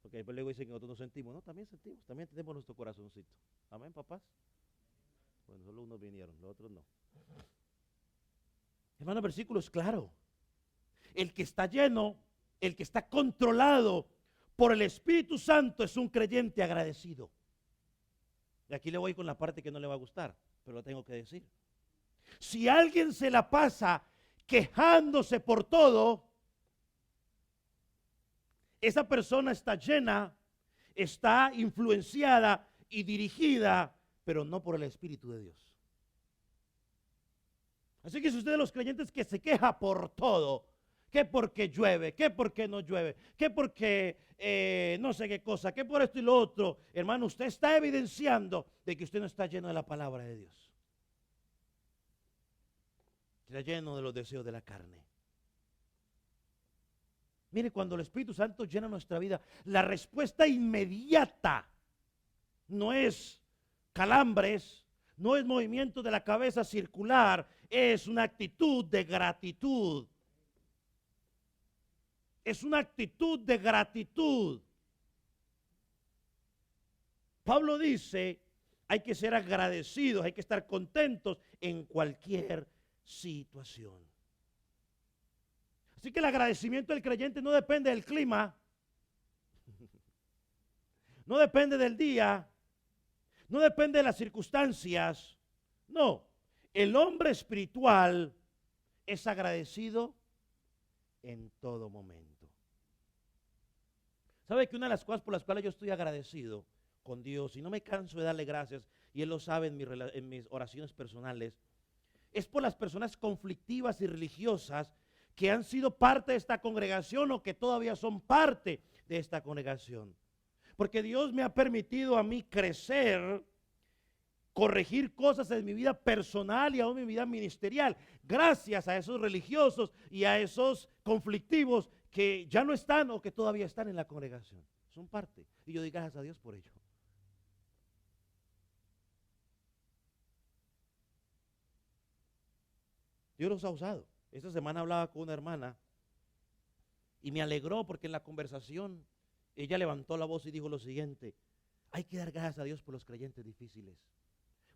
Porque después luego dicen que nosotros no sentimos. No, también sentimos, también tenemos nuestro corazoncito. Amén, papás. Bueno, solo unos vinieron, los otros no. Hermano, el versículo es claro. El que está lleno, el que está controlado por el Espíritu Santo es un creyente agradecido. Y aquí le voy con la parte que no le va a gustar, pero lo tengo que decir. Si alguien se la pasa quejándose por todo, esa persona está llena, está influenciada y dirigida, pero no por el Espíritu de Dios. Así que si usted de los creyentes que se queja por todo, que porque llueve, que porque no llueve, que porque no sé qué cosa, que por esto y lo otro, hermano, usted está evidenciando de que usted no está lleno de la palabra de Dios. Está lleno de los deseos de la carne. Mire, cuando el Espíritu Santo llena nuestra vida, la respuesta inmediata no es calambres, no es movimiento de la cabeza circular, es una actitud de gratitud. Es una actitud de gratitud. Pablo dice, hay que ser agradecidos, hay que estar contentos en cualquier situación. Así que el agradecimiento del creyente no depende del clima, no depende del día, no depende de las circunstancias. No, el hombre espiritual es agradecido en todo momento. ¿Sabe que una de las cosas por las cuales yo estoy agradecido con Dios y no me canso de darle gracias, y Él lo sabe en mis oraciones personales, es por las personas conflictivas y religiosas que han sido parte de esta congregación o que todavía son parte de esta congregación? Porque Dios me ha permitido a mí crecer, corregir cosas en mi vida personal y aún en mi vida ministerial, gracias a esos religiosos y a esos conflictivos que ya no están o que todavía están en la congregación. Son parte. Y yo doy gracias a Dios por ello. Dios los ha usado. Esta semana hablaba con una hermana y me alegró porque en la conversación ella levantó la voz y dijo lo siguiente: hay que dar gracias a Dios por los creyentes difíciles,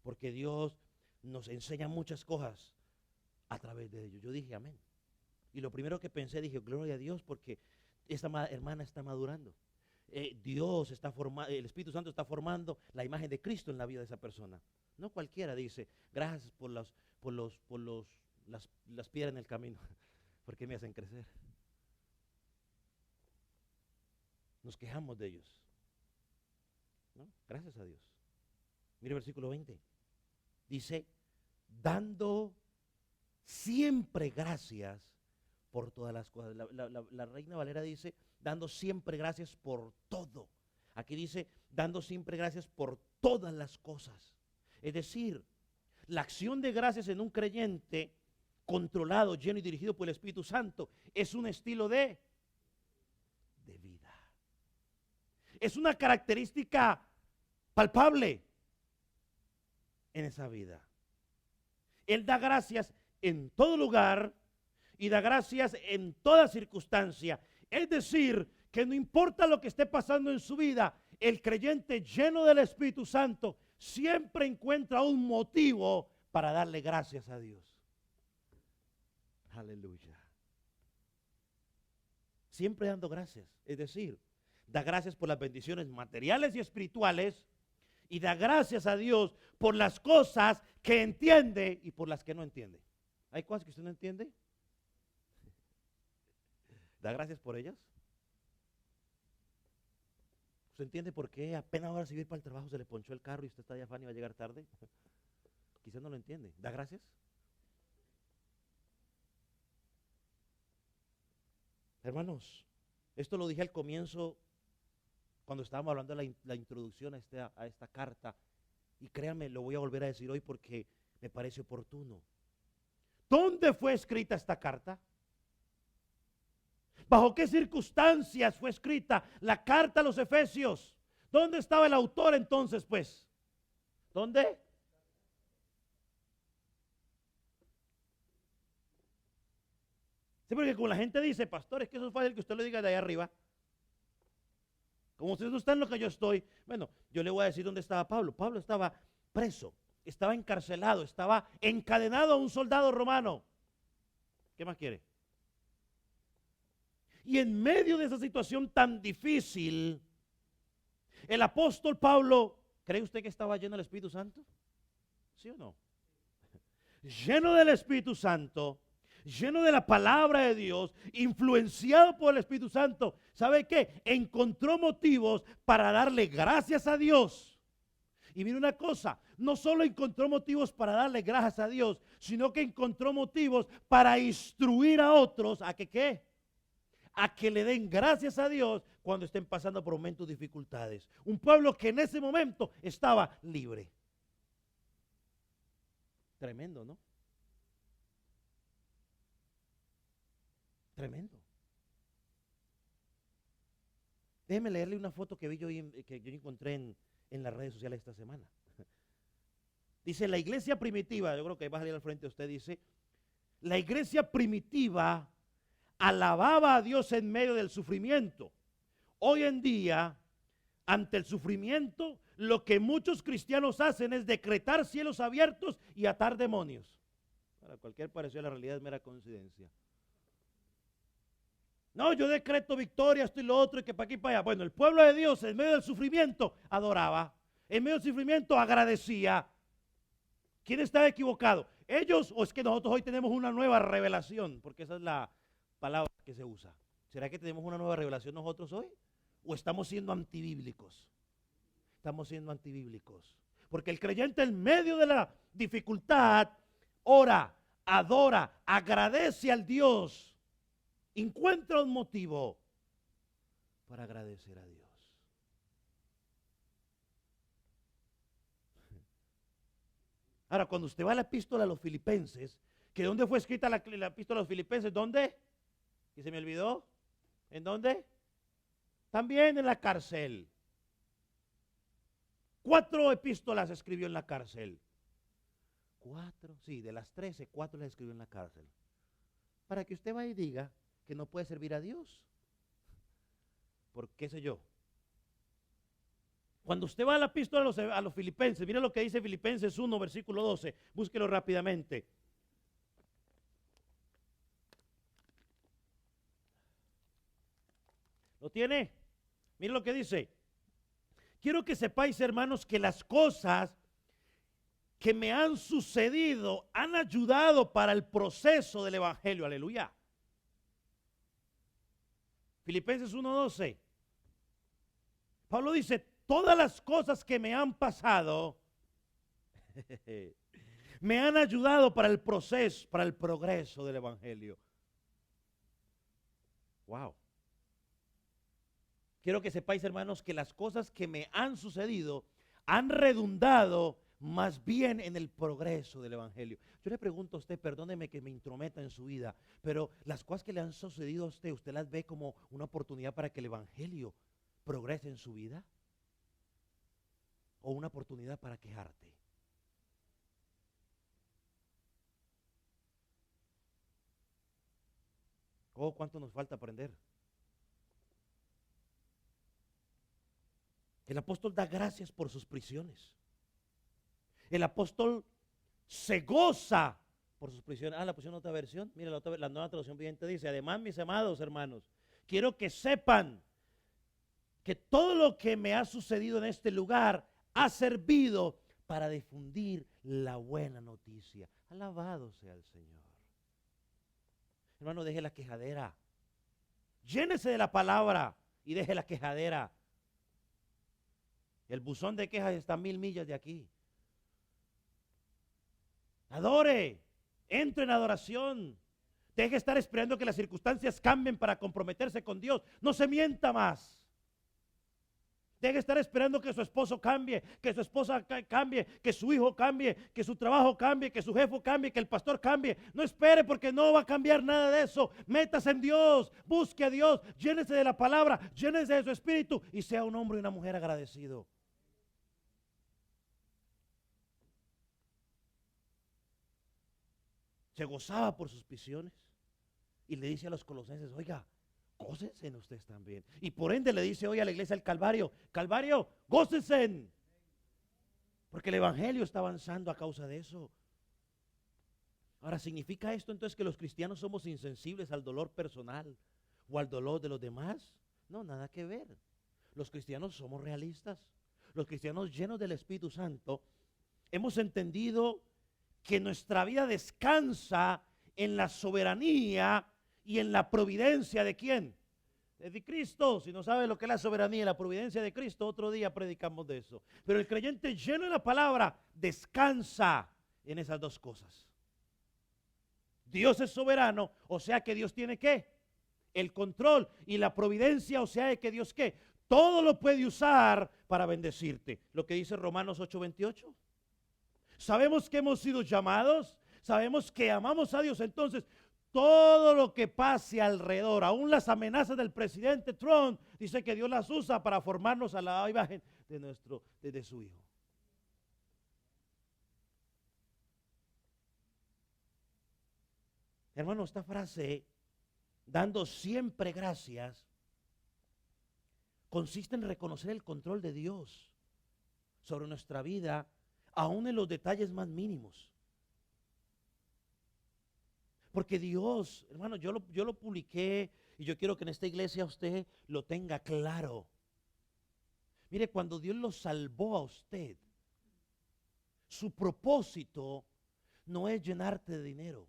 porque Dios nos enseña muchas cosas a través de ellos. Yo dije amén. Y lo primero que pensé, dije gloria a Dios, porque esta hermana está madurando. Dios está formando, el Espíritu Santo está formando la imagen de Cristo en la vida de esa persona. No cualquiera dice, gracias por las piedras en el camino, porque me hacen crecer. Nos quejamos de ellos, ¿no? Gracias a Dios. Mire el versículo 20. Dice, dando siempre gracias por todas las cosas. La Reina Valera dice, dando siempre gracias por todo. Aquí dice, dando siempre gracias por todas las cosas. Es decir, la acción de gracias en un creyente controlado, lleno y dirigido por el Espíritu Santo es un estilo de vida. Es una característica palpable en esa vida. Él da gracias en todo lugar y da gracias en toda circunstancia. Es decir, que no importa lo que esté pasando en su vida, el creyente lleno del Espíritu Santo siempre encuentra un motivo para darle gracias a Dios. Aleluya. Siempre dando gracias. Es decir, da gracias por las bendiciones materiales y espirituales y da gracias a Dios por las cosas que entiende y por las que no entiende. ¿Hay cosas que usted no entiende? ¿Da gracias por ellas? ¿Usted entiende por qué apenas ahora si ir para el trabajo se le ponchó el carro y usted está allá afán y va a llegar tarde? Quizás no lo entiende. ¿Da gracias? Hermanos, esto lo dije al comienzo cuando estábamos hablando de la introducción a esta carta, y créanme, lo voy a volver a decir hoy porque me parece oportuno. ¿Dónde fue escrita esta carta? ¿Bajo qué circunstancias fue escrita la carta a los Efesios? ¿Dónde estaba el autor entonces, pues? ¿Dónde? Sí, porque como la gente dice, pastor, es que eso es fácil que usted lo diga de ahí arriba. Como ustedes no están en lo que yo estoy, bueno, yo le voy a decir dónde estaba Pablo. Pablo estaba preso, estaba encarcelado, estaba encadenado a un soldado romano. ¿Qué más quiere? Y en medio de esa situación tan difícil, el apóstol Pablo, ¿cree usted que estaba lleno del Espíritu Santo? ¿Sí o no? Lleno del Espíritu Santo, lleno de la palabra de Dios, influenciado por el Espíritu Santo. ¿Sabe qué? Encontró motivos para darle gracias a Dios. Y mire una cosa, no solo encontró motivos para darle gracias a Dios, sino que encontró motivos para instruir a otros a que ¿qué? A que le den gracias a Dios cuando estén pasando por momentos de dificultades. Un pueblo que en ese momento estaba libre. Tremendo, ¿no? Tremendo. Déjeme leerle una foto que vi yo que yo encontré en las redes sociales esta semana. Dice la iglesia primitiva, yo creo que va a salir al frente usted, dice, la iglesia primitiva alababa a Dios en medio del sufrimiento. Hoy en día, ante el sufrimiento, lo que muchos cristianos hacen es decretar cielos abiertos y atar demonios. Para cualquier parecido a la realidad es mera coincidencia. No, yo decreto victoria, esto y lo otro, y que para aquí y para allá. Bueno, el pueblo de Dios en medio del sufrimiento adoraba, en medio del sufrimiento agradecía. ¿Quién está equivocado? ¿Ellos o es que nosotros hoy tenemos una nueva revelación? Porque esa es la palabra que se usa. ¿Será que tenemos una nueva revelación nosotros hoy? ¿O estamos siendo antibíblicos? Estamos siendo antibíblicos. Porque el creyente en medio de la dificultad ora, adora, agradece al Dios. Encuentra un motivo para agradecer a Dios. Ahora, cuando usted va a la epístola a los filipenses, ¿que dónde fue escrita la epístola a los filipenses? ¿Dónde? ¿Y se me olvidó? ¿En dónde? También en la cárcel. 4 epístolas escribió en la cárcel. 4, sí, de las 13, 4 las escribió en la cárcel. Para que usted vaya y diga que no puede servir a Dios. ¿Por qué sé yo? Cuando usted va a la epístola a los filipenses, mire lo que dice Filipenses 1, versículo 12. Búsquelo rápidamente. ¿Lo tiene? Mire lo que dice. Quiero que sepáis, hermanos, que las cosas que me han sucedido han ayudado para el proceso del evangelio. Aleluya. Filipenses 1:12. Pablo dice, todas las cosas que me han pasado me han ayudado para el proceso, para el progreso del evangelio. Wow. Quiero que sepáis, hermanos, que las cosas que me han sucedido han redundado más bien en el progreso del evangelio. Yo le pregunto a usted, perdóneme que me intrometa en su vida, pero las cosas que le han sucedido a usted, ¿usted las ve como una oportunidad para que el evangelio progrese en su vida? ¿O una oportunidad para quejarte? Oh, ¿cuánto nos falta aprender? El apóstol da gracias por sus prisiones. El apóstol se goza por sus prisiones. Ah, la pusieron otra versión. Mira, la nueva traducción viviente dice, además, mis amados hermanos, quiero que sepan que todo lo que me ha sucedido en este lugar ha servido para difundir la buena noticia. Alabado sea el Señor. Hermano, deje la quejadera. Llénese de la palabra y deje la quejadera. El buzón de quejas está a 1000 millas de aquí. Adore, entre en adoración. Deje de estar esperando que las circunstancias cambien para comprometerse con Dios. No se mienta más. Deje de estar esperando que su esposo cambie, que su esposa cambie, que su hijo cambie, que su trabajo cambie, que su jefe cambie, que el pastor cambie. No espere porque no va a cambiar nada de eso. Métase en Dios, busque a Dios, llénese de la palabra, llénese de su espíritu y sea un hombre y una mujer agradecido. Se gozaba por sus prisiones y le dice a los colosenses, oiga, gócense en ustedes también. Y por ende le dice hoy a la iglesia del Calvario, Calvario, gócense. Porque el evangelio está avanzando a causa de eso. Ahora, ¿significa esto entonces que los cristianos somos insensibles al dolor personal o al dolor de los demás? No, nada que ver. Los cristianos somos realistas. Los cristianos llenos del Espíritu Santo hemos entendido que nuestra vida descansa en la soberanía y en la providencia ¿de quién? De Cristo. Si no sabe lo que es la soberanía y la providencia de Cristo, otro día predicamos de eso. Pero el creyente lleno de la palabra descansa en esas dos cosas. Dios es soberano, o sea que Dios tiene ¿qué? El control, y la providencia, o sea que Dios ¿qué? Todo lo puede usar para bendecirte. Lo que dice Romanos 8:28. Sabemos que hemos sido llamados, sabemos que amamos a Dios, entonces todo lo que pase alrededor, aún las amenazas del presidente Trump, dice que Dios las usa para formarnos a la imagen de su Hijo. Hermano, esta frase, dando siempre gracias, consiste en reconocer el control de Dios sobre nuestra vida, aún en los detalles más mínimos. Porque Dios, hermano, yo lo publiqué y yo quiero que en esta iglesia usted lo tenga claro. Mire, cuando Dios lo salvó a usted, su propósito no es llenarte de dinero.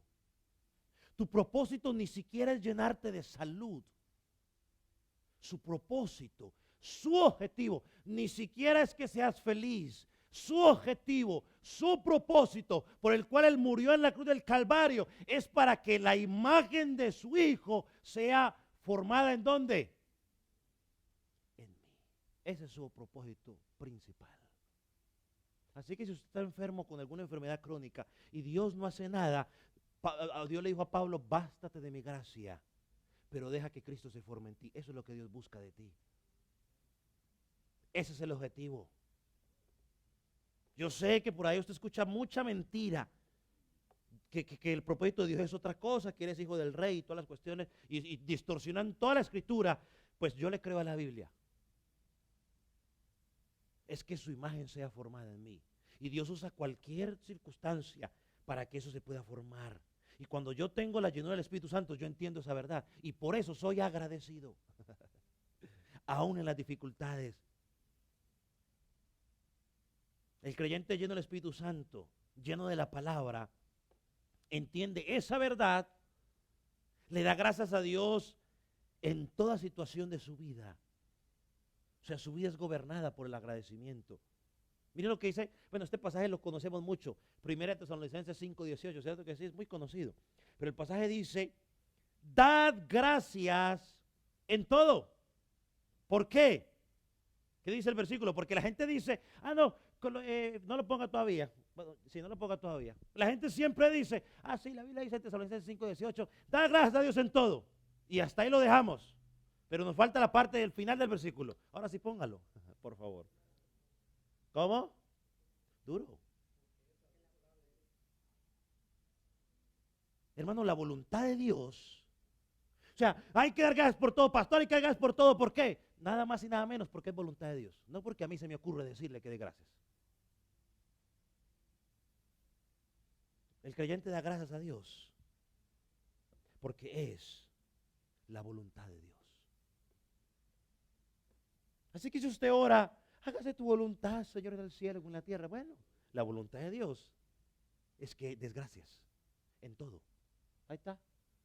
Tu propósito ni siquiera es llenarte de salud. Su propósito, su objetivo, ni siquiera es que seas feliz. Su objetivo, su propósito por el cual Él murió en la cruz del Calvario es para que la imagen de su Hijo sea formada ¿en dónde? En mí. Ese es su propósito principal. Así que si usted está enfermo con alguna enfermedad crónica y Dios no hace nada, Dios le dijo a Pablo, bástate de mi gracia, pero deja que Cristo se forme en ti. Eso es lo que Dios busca de ti. Ese es el objetivo. Yo sé que por ahí usted escucha mucha mentira, que el propósito de Dios es otra cosa, que eres hijo del rey y todas las cuestiones, y distorsionan toda la escritura. Pues yo le creo a la Biblia. Es que su imagen sea formada en mí. Y Dios usa cualquier circunstancia para que eso se pueda formar. Y cuando yo tengo la llenura del Espíritu Santo, yo entiendo esa verdad. Y por eso soy agradecido. Aún en las dificultades. El creyente lleno del Espíritu Santo, lleno de la palabra, entiende esa verdad, le da gracias a Dios en toda situación de su vida. O sea, su vida es gobernada por el agradecimiento. Miren lo que dice, bueno, este pasaje lo conocemos mucho, 1 Tesalonicenses 5:18, ¿cierto que sí? Es muy conocido. Pero el pasaje dice, dad gracias en todo. ¿Por qué? ¿Qué dice el versículo? Porque la gente dice, no lo ponga todavía. Bueno, si no lo ponga todavía. La gente siempre dice, sí, la Biblia dice en Tesalonicenses 5:18, da gracias a Dios en todo. Y hasta ahí lo dejamos. Pero nos falta la parte del final del versículo. Ahora sí póngalo, por favor. ¿Cómo? Duro. Hermano, la voluntad de Dios. O sea, hay que dar gracias por todo, pastor, hay que dar gracias por todo. ¿Por qué? Nada más y nada menos porque es voluntad de Dios. No porque a mí se me ocurre decirle que dé gracias. El creyente da gracias a Dios porque es la voluntad de Dios. Así que si usted ora, hágase tu voluntad, Señor, en el cielo, en la tierra. Bueno, la voluntad de Dios es que des gracias en todo. Ahí está.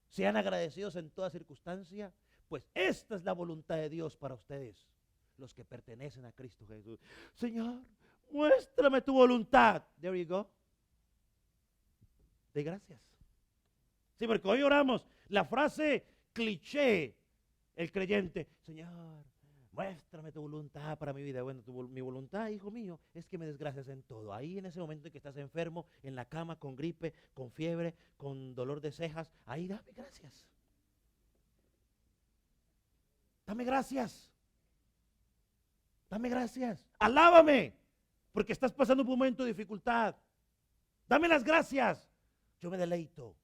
Sean agradecidos en toda circunstancia, pues esta es la voluntad de Dios para ustedes, los que pertenecen a Cristo Jesús. Señor, muéstrame tu voluntad. There you go. De gracias. Sí, porque hoy oramos la frase cliché, el creyente, Señor, muéstrame tu voluntad para mi vida. Bueno, mi voluntad, hijo mío, es que me des gracias en todo. Ahí en ese momento en que estás enfermo, en la cama, con gripe, con fiebre, con dolor de cejas, ahí dame gracias. Dame gracias. Dame gracias. Alábame, porque estás pasando un momento de dificultad. Dame las gracias. Yo me deleito,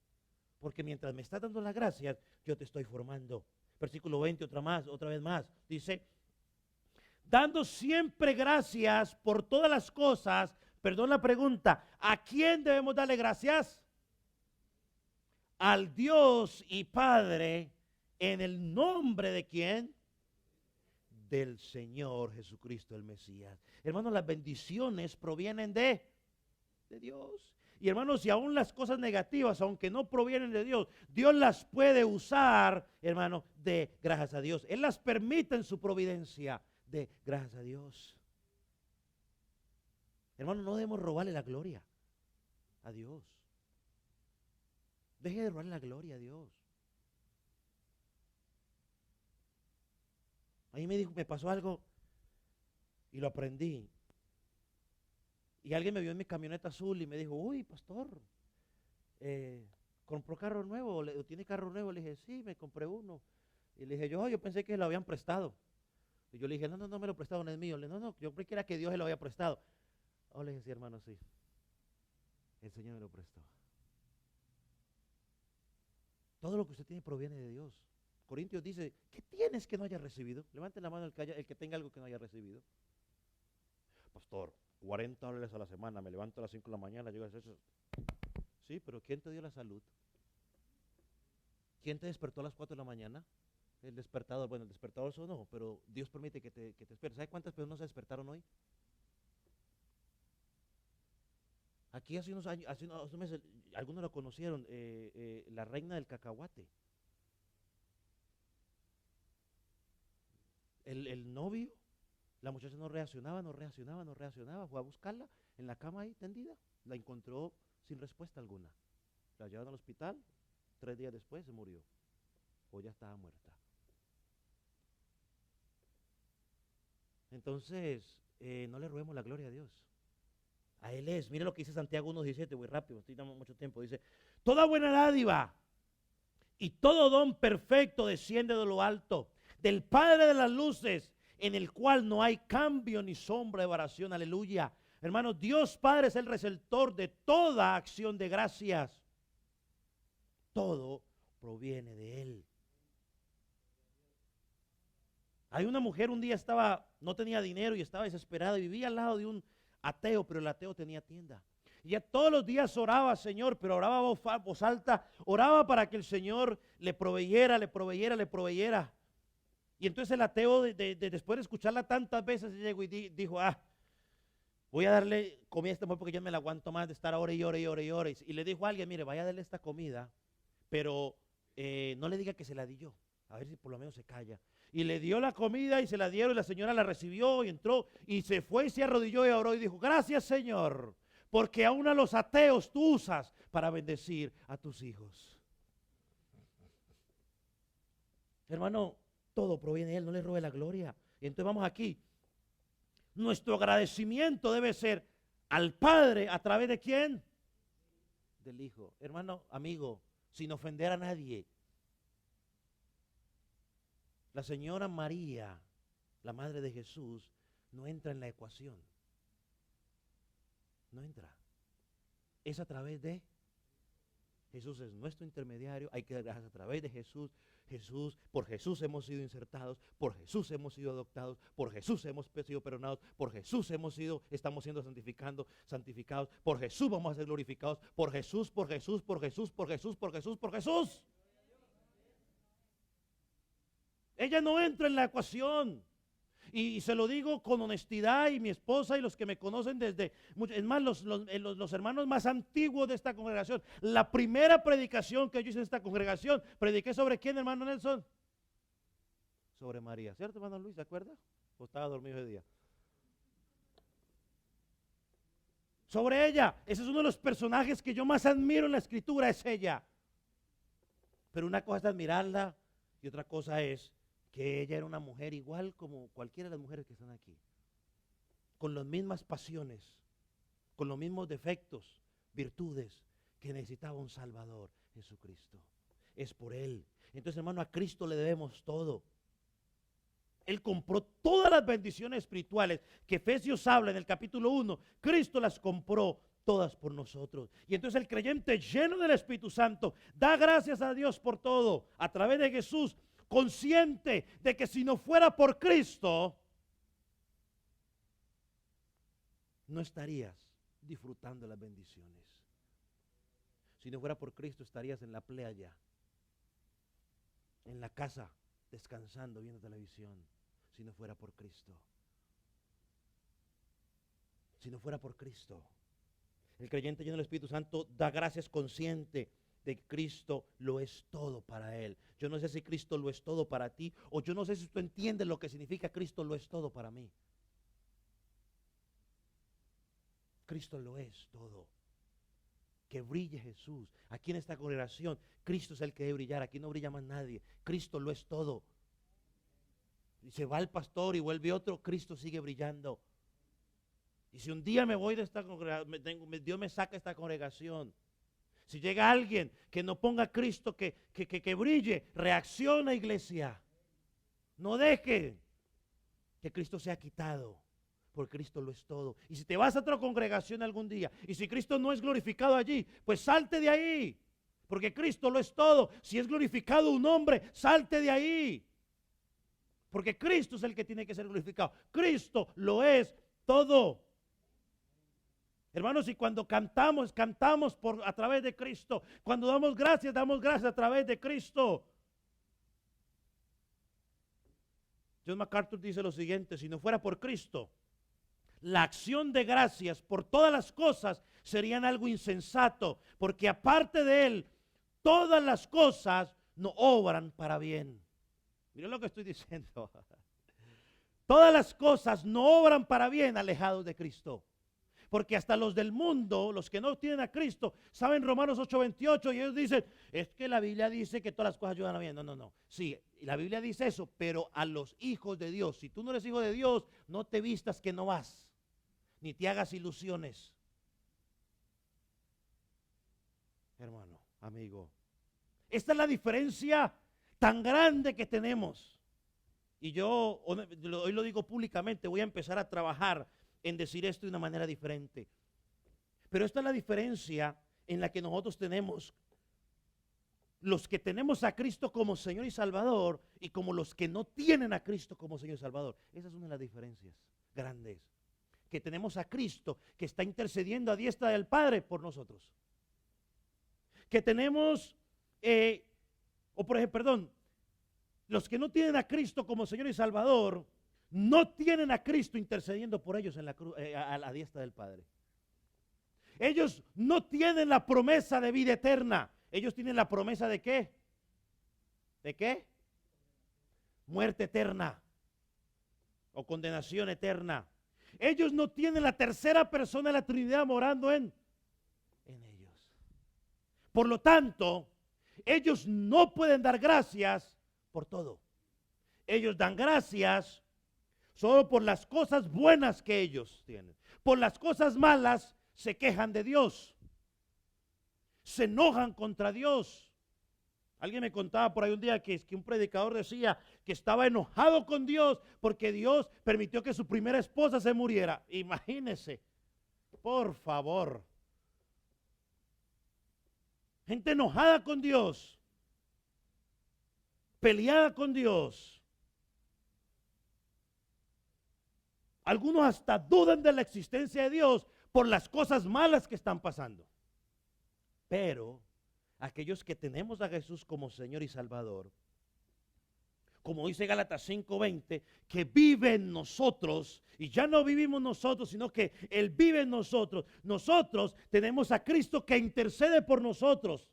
porque mientras me estás dando las gracias, yo te estoy formando. Versículo 20, otra vez más. Dice, dando siempre gracias por todas las cosas. Perdón la pregunta, ¿a quién debemos darle gracias? Al Dios y Padre, en el nombre de ¿quién? Del Señor Jesucristo el Mesías. Hermanos, las bendiciones provienen de Dios. Y hermanos, si aún las cosas negativas, aunque no provienen de Dios, Dios las puede usar, hermano, de gracias a Dios. Él las permite en su providencia, de gracias a Dios. Hermano, no debemos robarle la gloria a Dios. Deje de robarle la gloria a Dios. A mí me pasó algo y lo aprendí. Y alguien me vio en mi camioneta azul y me dijo, uy, pastor, ¿compró carro nuevo? ¿Tiene carro nuevo? Le dije, sí, me compré uno. Y le dije, yo pensé que lo habían prestado. Y yo le dije, no me lo prestaron, no es mío. Le dije, no, yo creí que era que Dios se lo había prestado. Le dije, sí, hermano, sí. El Señor me lo prestó. Todo lo que usted tiene proviene de Dios. Corintios dice, ¿qué tienes que no hayas recibido? Levante la mano el que tenga algo que no haya recibido. Pastor, $40 a la semana, me levanto a las 5 de la mañana, llego a eso. Sí, pero ¿quién te dio la salud? ¿Quién te despertó a las 4 de la mañana? El despertador, bueno, el despertador sonó, pero Dios permite que te despiertes. ¿Sabe cuántas personas se despertaron hoy? Aquí hace unos años, hace unos meses, algunos lo conocieron, la reina del cacahuate. El novio, la muchacha no reaccionaba, fue a buscarla en la cama ahí tendida, la encontró sin respuesta alguna. La llevaron al hospital, 3 días después se murió, o ya estaba muerta. Entonces, no le robemos la gloria a Dios. A Él es. Mire lo que dice Santiago 1:17, muy rápido, estoy dando mucho tiempo. Dice, toda buena dádiva y todo don perfecto desciende de lo alto, del Padre de las luces, en el cual no hay cambio ni sombra de variación. Aleluya. Hermanos, Dios Padre es el receptor de toda acción de gracias. Todo proviene de Él. Hay una mujer un día no tenía dinero y estaba desesperada y vivía al lado de un ateo, pero el ateo tenía tienda. Y ella todos los días oraba, Señor, pero oraba a voz alta, oraba para que el Señor le proveyera. Y entonces el ateo, después de escucharla tantas veces, llegó y dijo, voy a darle comida a esta mujer porque ya me la aguanto más de estar ore y ore y ore y ore. Y le dijo a alguien, mire, vaya a darle esta comida, pero no le diga que se la di yo, a ver si por lo menos se calla. Y le dio la comida y se la dieron y la señora la recibió y entró y se fue y se arrodilló y oró y dijo, gracias Señor, porque aún a los ateos tú usas para bendecir a tus hijos. Hermano, todo proviene de Él, no le robe la gloria. Y entonces vamos aquí. Nuestro agradecimiento debe ser al Padre, ¿a través de quién? Del Hijo. Hermano, amigo, sin ofender a nadie. La señora María, la madre de Jesús, no entra en la ecuación. No entra. Es a través de Jesús, es nuestro intermediario. Hay que dar gracias a través de Jesús. Por Jesús hemos sido insertados, por Jesús hemos sido adoptados, por Jesús hemos sido perdonados, por Jesús estamos siendo santificados, por Jesús vamos a ser glorificados, por Jesús. Ella no entra en la ecuación. Y se lo digo con honestidad, y mi esposa y los que me conocen desde mucho, es más, los hermanos más antiguos de esta congregación. La primera predicación que yo hice en esta congregación, prediqué sobre quién, hermano Nelson. Sobre María, ¿cierto, hermano Luis? ¿Se acuerda? ¿O estaba dormido ese día? Sobre ella. Ese es uno de los personajes que yo más admiro en la escritura, es ella. Pero una cosa es admirarla y otra cosa es que ella era una mujer igual como cualquiera de las mujeres que están aquí, con las mismas pasiones, con los mismos defectos, virtudes, que necesitaba un Salvador, Jesucristo. Es por Él. Entonces, hermano, a Cristo le debemos todo. Él compró todas las bendiciones espirituales que Efesios habla en el capítulo 1. Cristo las compró todas por nosotros. Y entonces el creyente lleno del Espíritu Santo da gracias a Dios por todo a través de Jesús, consciente de que si no fuera por Cristo, no estarías disfrutando las bendiciones. Si no fuera por Cristo, estarías en la playa, en la casa, descansando, viendo televisión. Si no fuera por Cristo. Si no fuera por Cristo. El creyente lleno del Espíritu Santo da gracias consciente de que Cristo lo es todo para él. Yo no sé si Cristo lo es todo para ti, o yo no sé si tú entiendes lo que significa Cristo lo es todo para mí. Cristo lo es todo. Que brille Jesús. Aquí en esta congregación, Cristo es el que debe brillar. Aquí no brilla más nadie. Cristo lo es todo. Y se va el pastor y vuelve otro, Cristo sigue brillando. Y si un día me voy de esta congregación, Dios me saca de esta congregación. Si llega alguien que no ponga a Cristo que brille, reacciona, iglesia. No deje que Cristo sea quitado, porque Cristo lo es todo. Y si te vas a otra congregación algún día, y si Cristo no es glorificado allí, pues salte de ahí. porque Cristo lo es todo. Si es glorificado un hombre, salte de ahí, porque Cristo es el que tiene que ser glorificado. Cristo lo es todo. Hermanos, y cuando cantamos, cantamos a través de Cristo. Cuando damos gracias a través de Cristo. John MacArthur dice lo siguiente: si no fuera por Cristo, la acción de gracias por todas las cosas serían algo insensato, porque aparte de Él, todas las cosas no obran para bien. Miren lo que estoy diciendo. Todas las cosas no obran para bien alejados de Cristo. Porque hasta los del mundo, los que no tienen a Cristo, saben Romanos 8:28 y ellos dicen, es que la Biblia dice que todas las cosas ayudan a bien. No. Sí, la Biblia dice eso, pero a los hijos de Dios. Si tú no eres hijo de Dios, no te vistas que no vas, ni te hagas ilusiones. Hermano, amigo, esta es la diferencia tan grande que tenemos. Y yo hoy lo digo públicamente, voy a empezar a trabajar en decir esto de una manera diferente. Pero esta es la diferencia en la que nosotros tenemos, los que tenemos a Cristo como Señor y Salvador, y como los que no tienen a Cristo como Señor y Salvador. Esa es una de las diferencias grandes. Que tenemos a Cristo que está intercediendo a diestra del Padre por nosotros. Que tenemos, los que no tienen a Cristo como Señor y Salvador, no tienen a Cristo intercediendo por ellos en la cruz, a la diestra del Padre. Ellos no tienen la promesa de vida eterna. Ellos tienen la promesa ¿de qué? ¿De qué? Muerte eterna o condenación eterna. Ellos no tienen la tercera persona de la Trinidad morando en ellos. Por lo tanto, ellos no pueden dar gracias por todo. Ellos dan gracias solo por las cosas buenas que ellos tienen. Por las cosas malas se quejan de Dios. Se enojan contra Dios. Alguien me contaba por ahí un día que un predicador decía que estaba enojado con Dios porque Dios permitió que su primera esposa se muriera. Imagínense, por favor. Gente enojada con Dios, peleada con Dios. Algunos hasta dudan de la existencia de Dios por las cosas malas que están pasando. Pero aquellos que tenemos a Jesús como Señor y Salvador, como dice Gálatas 5:20, que vive en nosotros, y ya no vivimos nosotros, sino que Él vive en nosotros. Nosotros tenemos a Cristo que intercede por nosotros.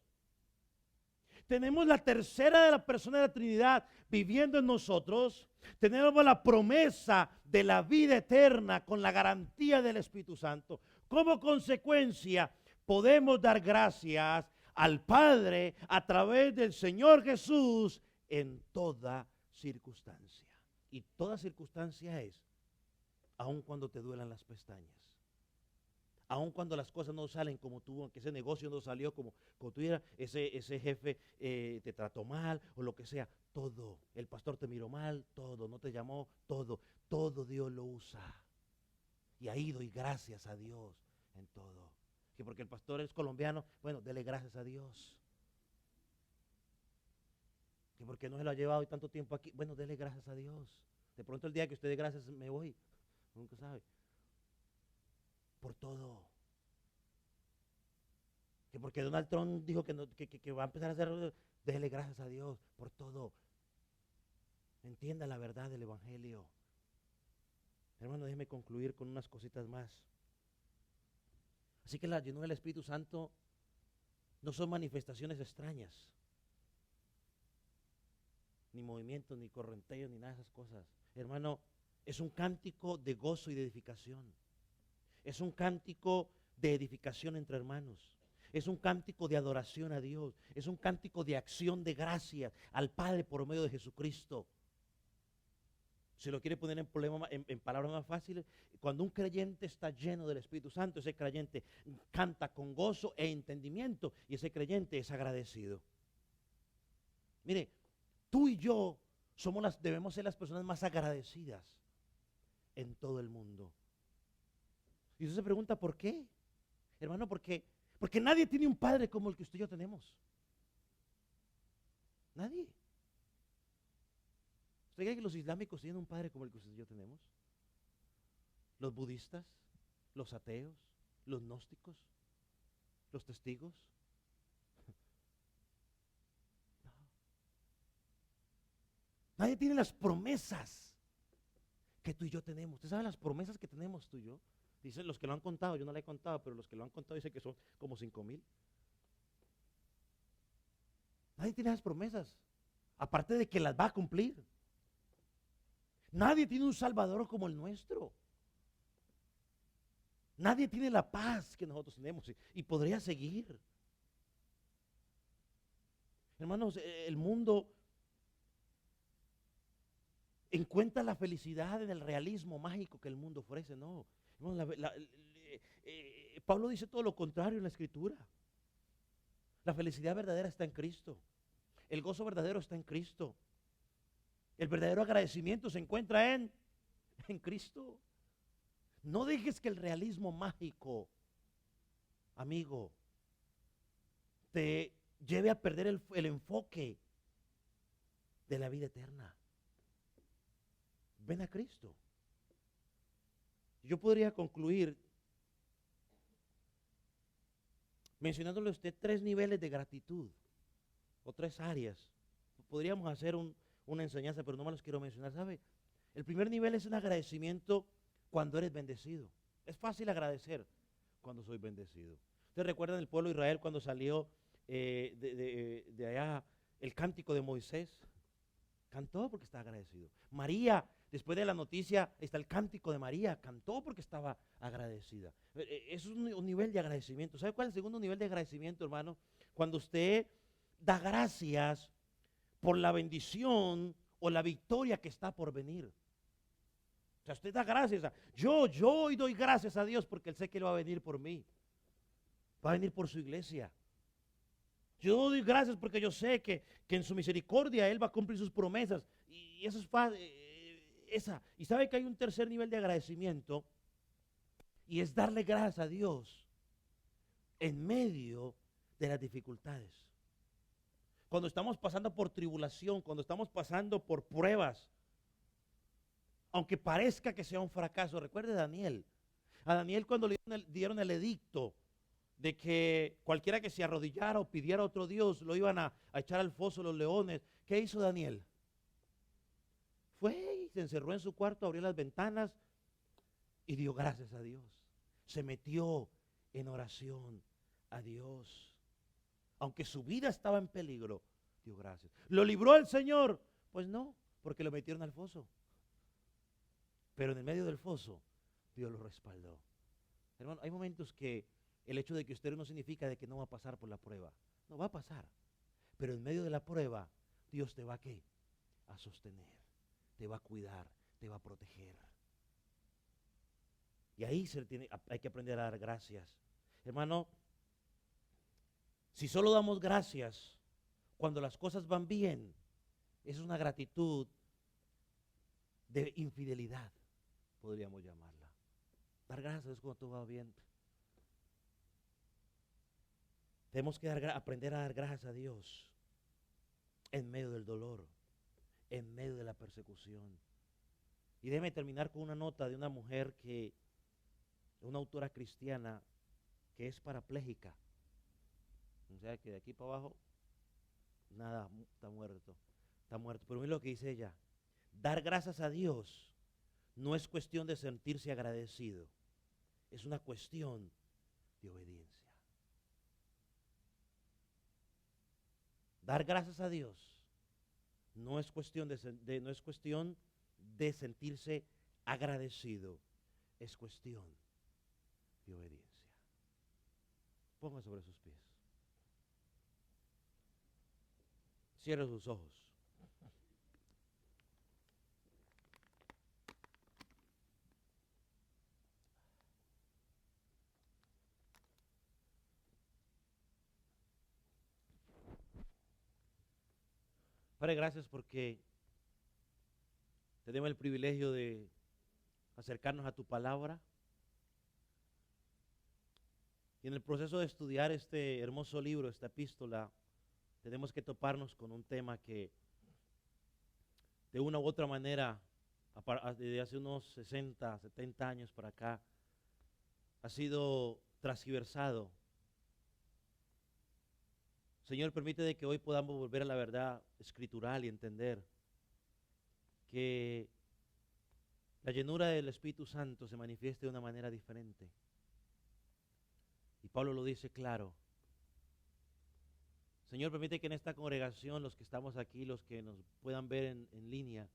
Tenemos la tercera de la persona de la Trinidad viviendo en nosotros. Tenemos la promesa de la vida eterna con la garantía del Espíritu Santo. Como consecuencia, podemos dar gracias al Padre a través del Señor Jesús en toda circunstancia. Y toda circunstancia es, aun cuando te duelan las pestañas. Aun cuando las cosas no salen como tú, aunque ese negocio no salió como tú eras, ese jefe te trató mal o lo que sea, todo, el pastor te miró mal, todo, no te llamó, todo Dios lo usa. Y ahí doy gracias a Dios en todo. Que porque el pastor es colombiano, bueno, dele gracias a Dios. Que porque no se lo ha llevado tanto tiempo aquí, bueno, dele gracias a Dios. De pronto el día que usted dé gracias me voy, nunca sabe. Por todo. Que porque Donald Trump dijo que va a empezar a hacer, déjele gracias a Dios por todo. Entienda la verdad del Evangelio. Hermano, déjeme concluir con unas cositas más. Así que la llenura del Espíritu Santo no son manifestaciones extrañas, ni movimientos, ni correnteos, ni nada de esas cosas. Hermano, es un cántico de gozo y de edificación. Es un cántico de edificación entre hermanos. Es un cántico de adoración a Dios. Es un cántico de acción de gracias al Padre por medio de Jesucristo. Si lo quiere poner en palabras más fáciles, cuando un creyente está lleno del Espíritu Santo, ese creyente canta con gozo e entendimiento y ese creyente es agradecido. Mire, tú y yo debemos ser las personas más agradecidas en todo el mundo. Y usted se pregunta, ¿por qué? Hermano, porque nadie tiene un padre como el que usted y yo tenemos. Nadie. ¿Usted cree que los islámicos tienen un padre como el que usted y yo tenemos? Los budistas, los ateos, los gnósticos, los testigos. No. Nadie tiene las promesas que tú y yo tenemos. ¿Usted sabe las promesas que tenemos tú y yo? Dicen los que lo han contado, yo no la he contado, pero los que lo han contado dicen que son como 5,000. Nadie tiene esas promesas, aparte de que las va a cumplir. Nadie tiene un Salvador como el nuestro. Nadie tiene la paz que nosotros tenemos y podría seguir. Hermanos, el mundo encuentra la felicidad en el realismo mágico que el mundo ofrece. No, hermanos, Pablo dice todo lo contrario en la Escritura. La felicidad verdadera está en Cristo. El gozo verdadero está en Cristo. El verdadero agradecimiento se encuentra en Cristo. No dejes que el realismo mágico, amigo, te lleve a perder el enfoque de la vida eterna. Ven a Cristo. Yo podría concluir mencionándole a usted 3 niveles de gratitud o 3 áreas. Podríamos hacer una enseñanza, pero no me los quiero mencionar. ¿Sabe? El primer nivel es un agradecimiento cuando eres bendecido. Es fácil agradecer cuando soy bendecido. ¿Ustedes recuerdan el pueblo de Israel cuando salió de allá el cántico de Moisés? Cantó porque estaba agradecido. María, después de la noticia, está el cántico de María. Cantó porque estaba agradecida. Es un nivel de agradecimiento. ¿Sabe cuál es el segundo nivel de agradecimiento, hermano? Cuando usted da gracias por la bendición o la victoria que está por venir. O sea, usted da gracias. Yo hoy doy gracias a Dios porque Él sé que Él va a venir por mí. Va a venir por su iglesia. Yo doy gracias porque yo sé que en su misericordia Él va a cumplir sus promesas. Y eso es esa. Y sabe que hay un tercer nivel de agradecimiento. Y es darle gracias a Dios en medio de las dificultades. Cuando estamos pasando por tribulación, cuando estamos pasando por pruebas, aunque parezca que sea un fracaso. Recuerde Daniel. A Daniel cuando le dieron el edicto de que cualquiera que se arrodillara o pidiera a otro Dios lo iban a echar al foso los leones. ¿Qué hizo Daniel? Fue y se encerró en su cuarto, abrió las ventanas y dio gracias a Dios. Se metió en oración a Dios. Aunque su vida estaba en peligro, dio gracias. ¿Lo libró el Señor? Pues no, porque lo metieron al foso. Pero en el medio del foso, Dios lo respaldó. Hermano, hay momentos que el hecho de que usted no significa de que no va a pasar por la prueba. No va a pasar. Pero en medio de la prueba, Dios te va a ¿qué? A sostener, te va a cuidar, te va a proteger. Y ahí hay que aprender a dar gracias. Hermano, si solo damos gracias cuando las cosas van bien, es una gratitud de infidelidad, podríamos llamarla. Dar gracias cuando todo va bien. Tenemos que aprender a dar gracias a Dios en medio del dolor, en medio de la persecución. Y déjeme terminar con una nota de una mujer una autora cristiana que es parapléjica. O sea que de aquí para abajo, nada, está muerto. Está muerto. Pero mira lo que dice ella. Dar gracias a Dios no es cuestión de sentirse agradecido. Es una cuestión de obediencia. Dar gracias a Dios no es cuestión no es cuestión de sentirse agradecido. Es cuestión de obediencia. Ponga sobre sus pies. Cierre sus ojos. Padre, gracias porque tenemos el privilegio de acercarnos a tu palabra. Y en el proceso de estudiar este hermoso libro, esta epístola, tenemos que toparnos con un tema que de una u otra manera, desde hace unos 60, 70 años para acá, ha sido transgiversado. Señor, permite de que hoy podamos volver a la verdad escritural y entender que la llenura del Espíritu Santo se manifieste de una manera diferente. Y Pablo lo dice claro. Señor, permite que en esta congregación, los que estamos aquí, los que nos puedan ver en línea,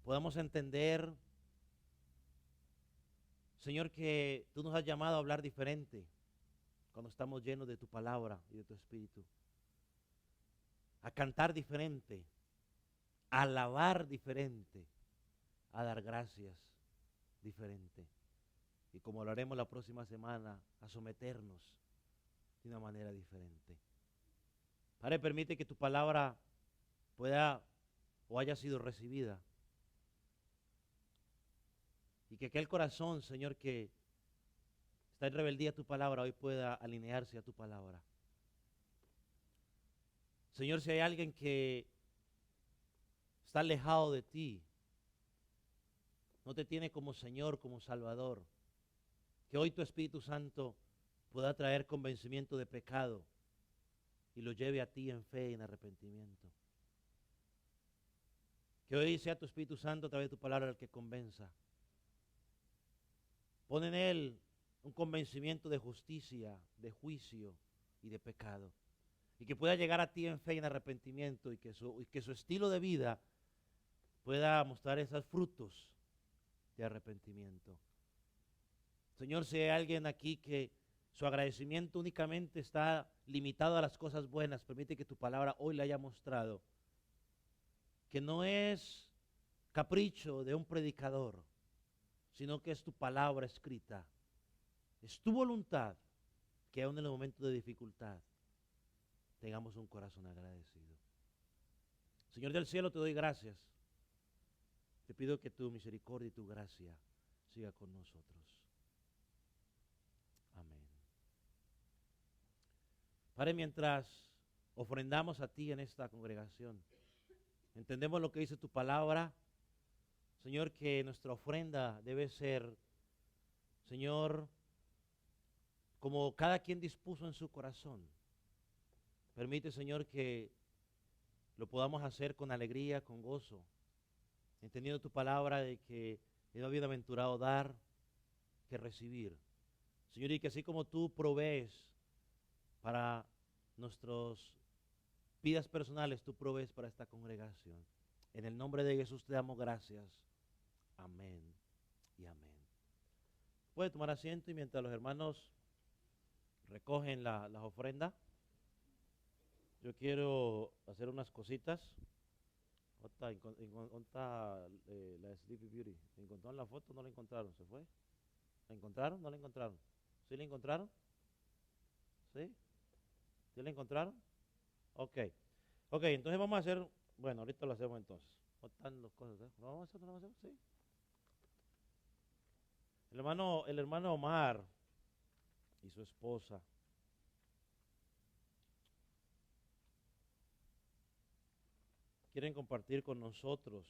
podamos entender, Señor, que tú nos has llamado a hablar diferente cuando estamos llenos de tu palabra y de tu Espíritu. A cantar diferente, a alabar diferente, a dar gracias diferente. Y como hablaremos la próxima semana, a someternos de una manera diferente. Padre, permite que tu palabra pueda o haya sido recibida. Y que aquel corazón, Señor, que está en rebeldía a tu palabra, hoy pueda alinearse a tu palabra. Señor, si hay alguien que está alejado de ti, no te tiene como Señor, como Salvador, que hoy tu Espíritu Santo pueda traer convencimiento de pecado y lo lleve a ti en fe y en arrepentimiento. Que hoy sea tu Espíritu Santo a través de tu palabra el que convenza. Pon en él un convencimiento de justicia, de juicio y de pecado. Y que pueda llegar a ti en fe y en arrepentimiento y que su estilo de vida pueda mostrar esos frutos de arrepentimiento. Señor, si hay alguien aquí que su agradecimiento únicamente está limitado a las cosas buenas, permite que tu palabra hoy le haya mostrado que no es capricho de un predicador, sino que es tu palabra escrita. Es tu voluntad que aún en el momento de dificultad tengamos un corazón agradecido. Señor del cielo, te doy gracias. Te pido que tu misericordia y tu gracia siga con nosotros. Amén. Padre, mientras ofrendamos a ti en esta congregación, entendemos lo que dice tu palabra, Señor, que nuestra ofrenda debe ser, Señor, como cada quien dispuso en su corazón. Permite, Señor, que lo podamos hacer con alegría, con gozo, entendiendo tu palabra de que es más bienaventurado dar que recibir. Señor, y que así como tú provees para nuestras vidas personales, tú provees para esta congregación. En el nombre de Jesús te damos gracias. Amén y amén. Puede tomar asiento y mientras los hermanos recogen las ofrendas, yo quiero hacer unas cositas. ¿Dónde está la Sleepy Beauty? ¿Encontraron la foto? ¿No la encontraron? ¿Se fue? ¿La encontraron? ¿No la encontraron? ¿Sí la encontraron? ¿Sí? ¿Sí la encontraron? Ok. Ok, entonces vamos a hacer, bueno, ahorita lo hacemos entonces. ¿Cómo están las cosas? ¿Lo vamos a hacer? ¿No lo vamos a hacer? Sí. El hermano Omar y su esposa quieren compartir con nosotros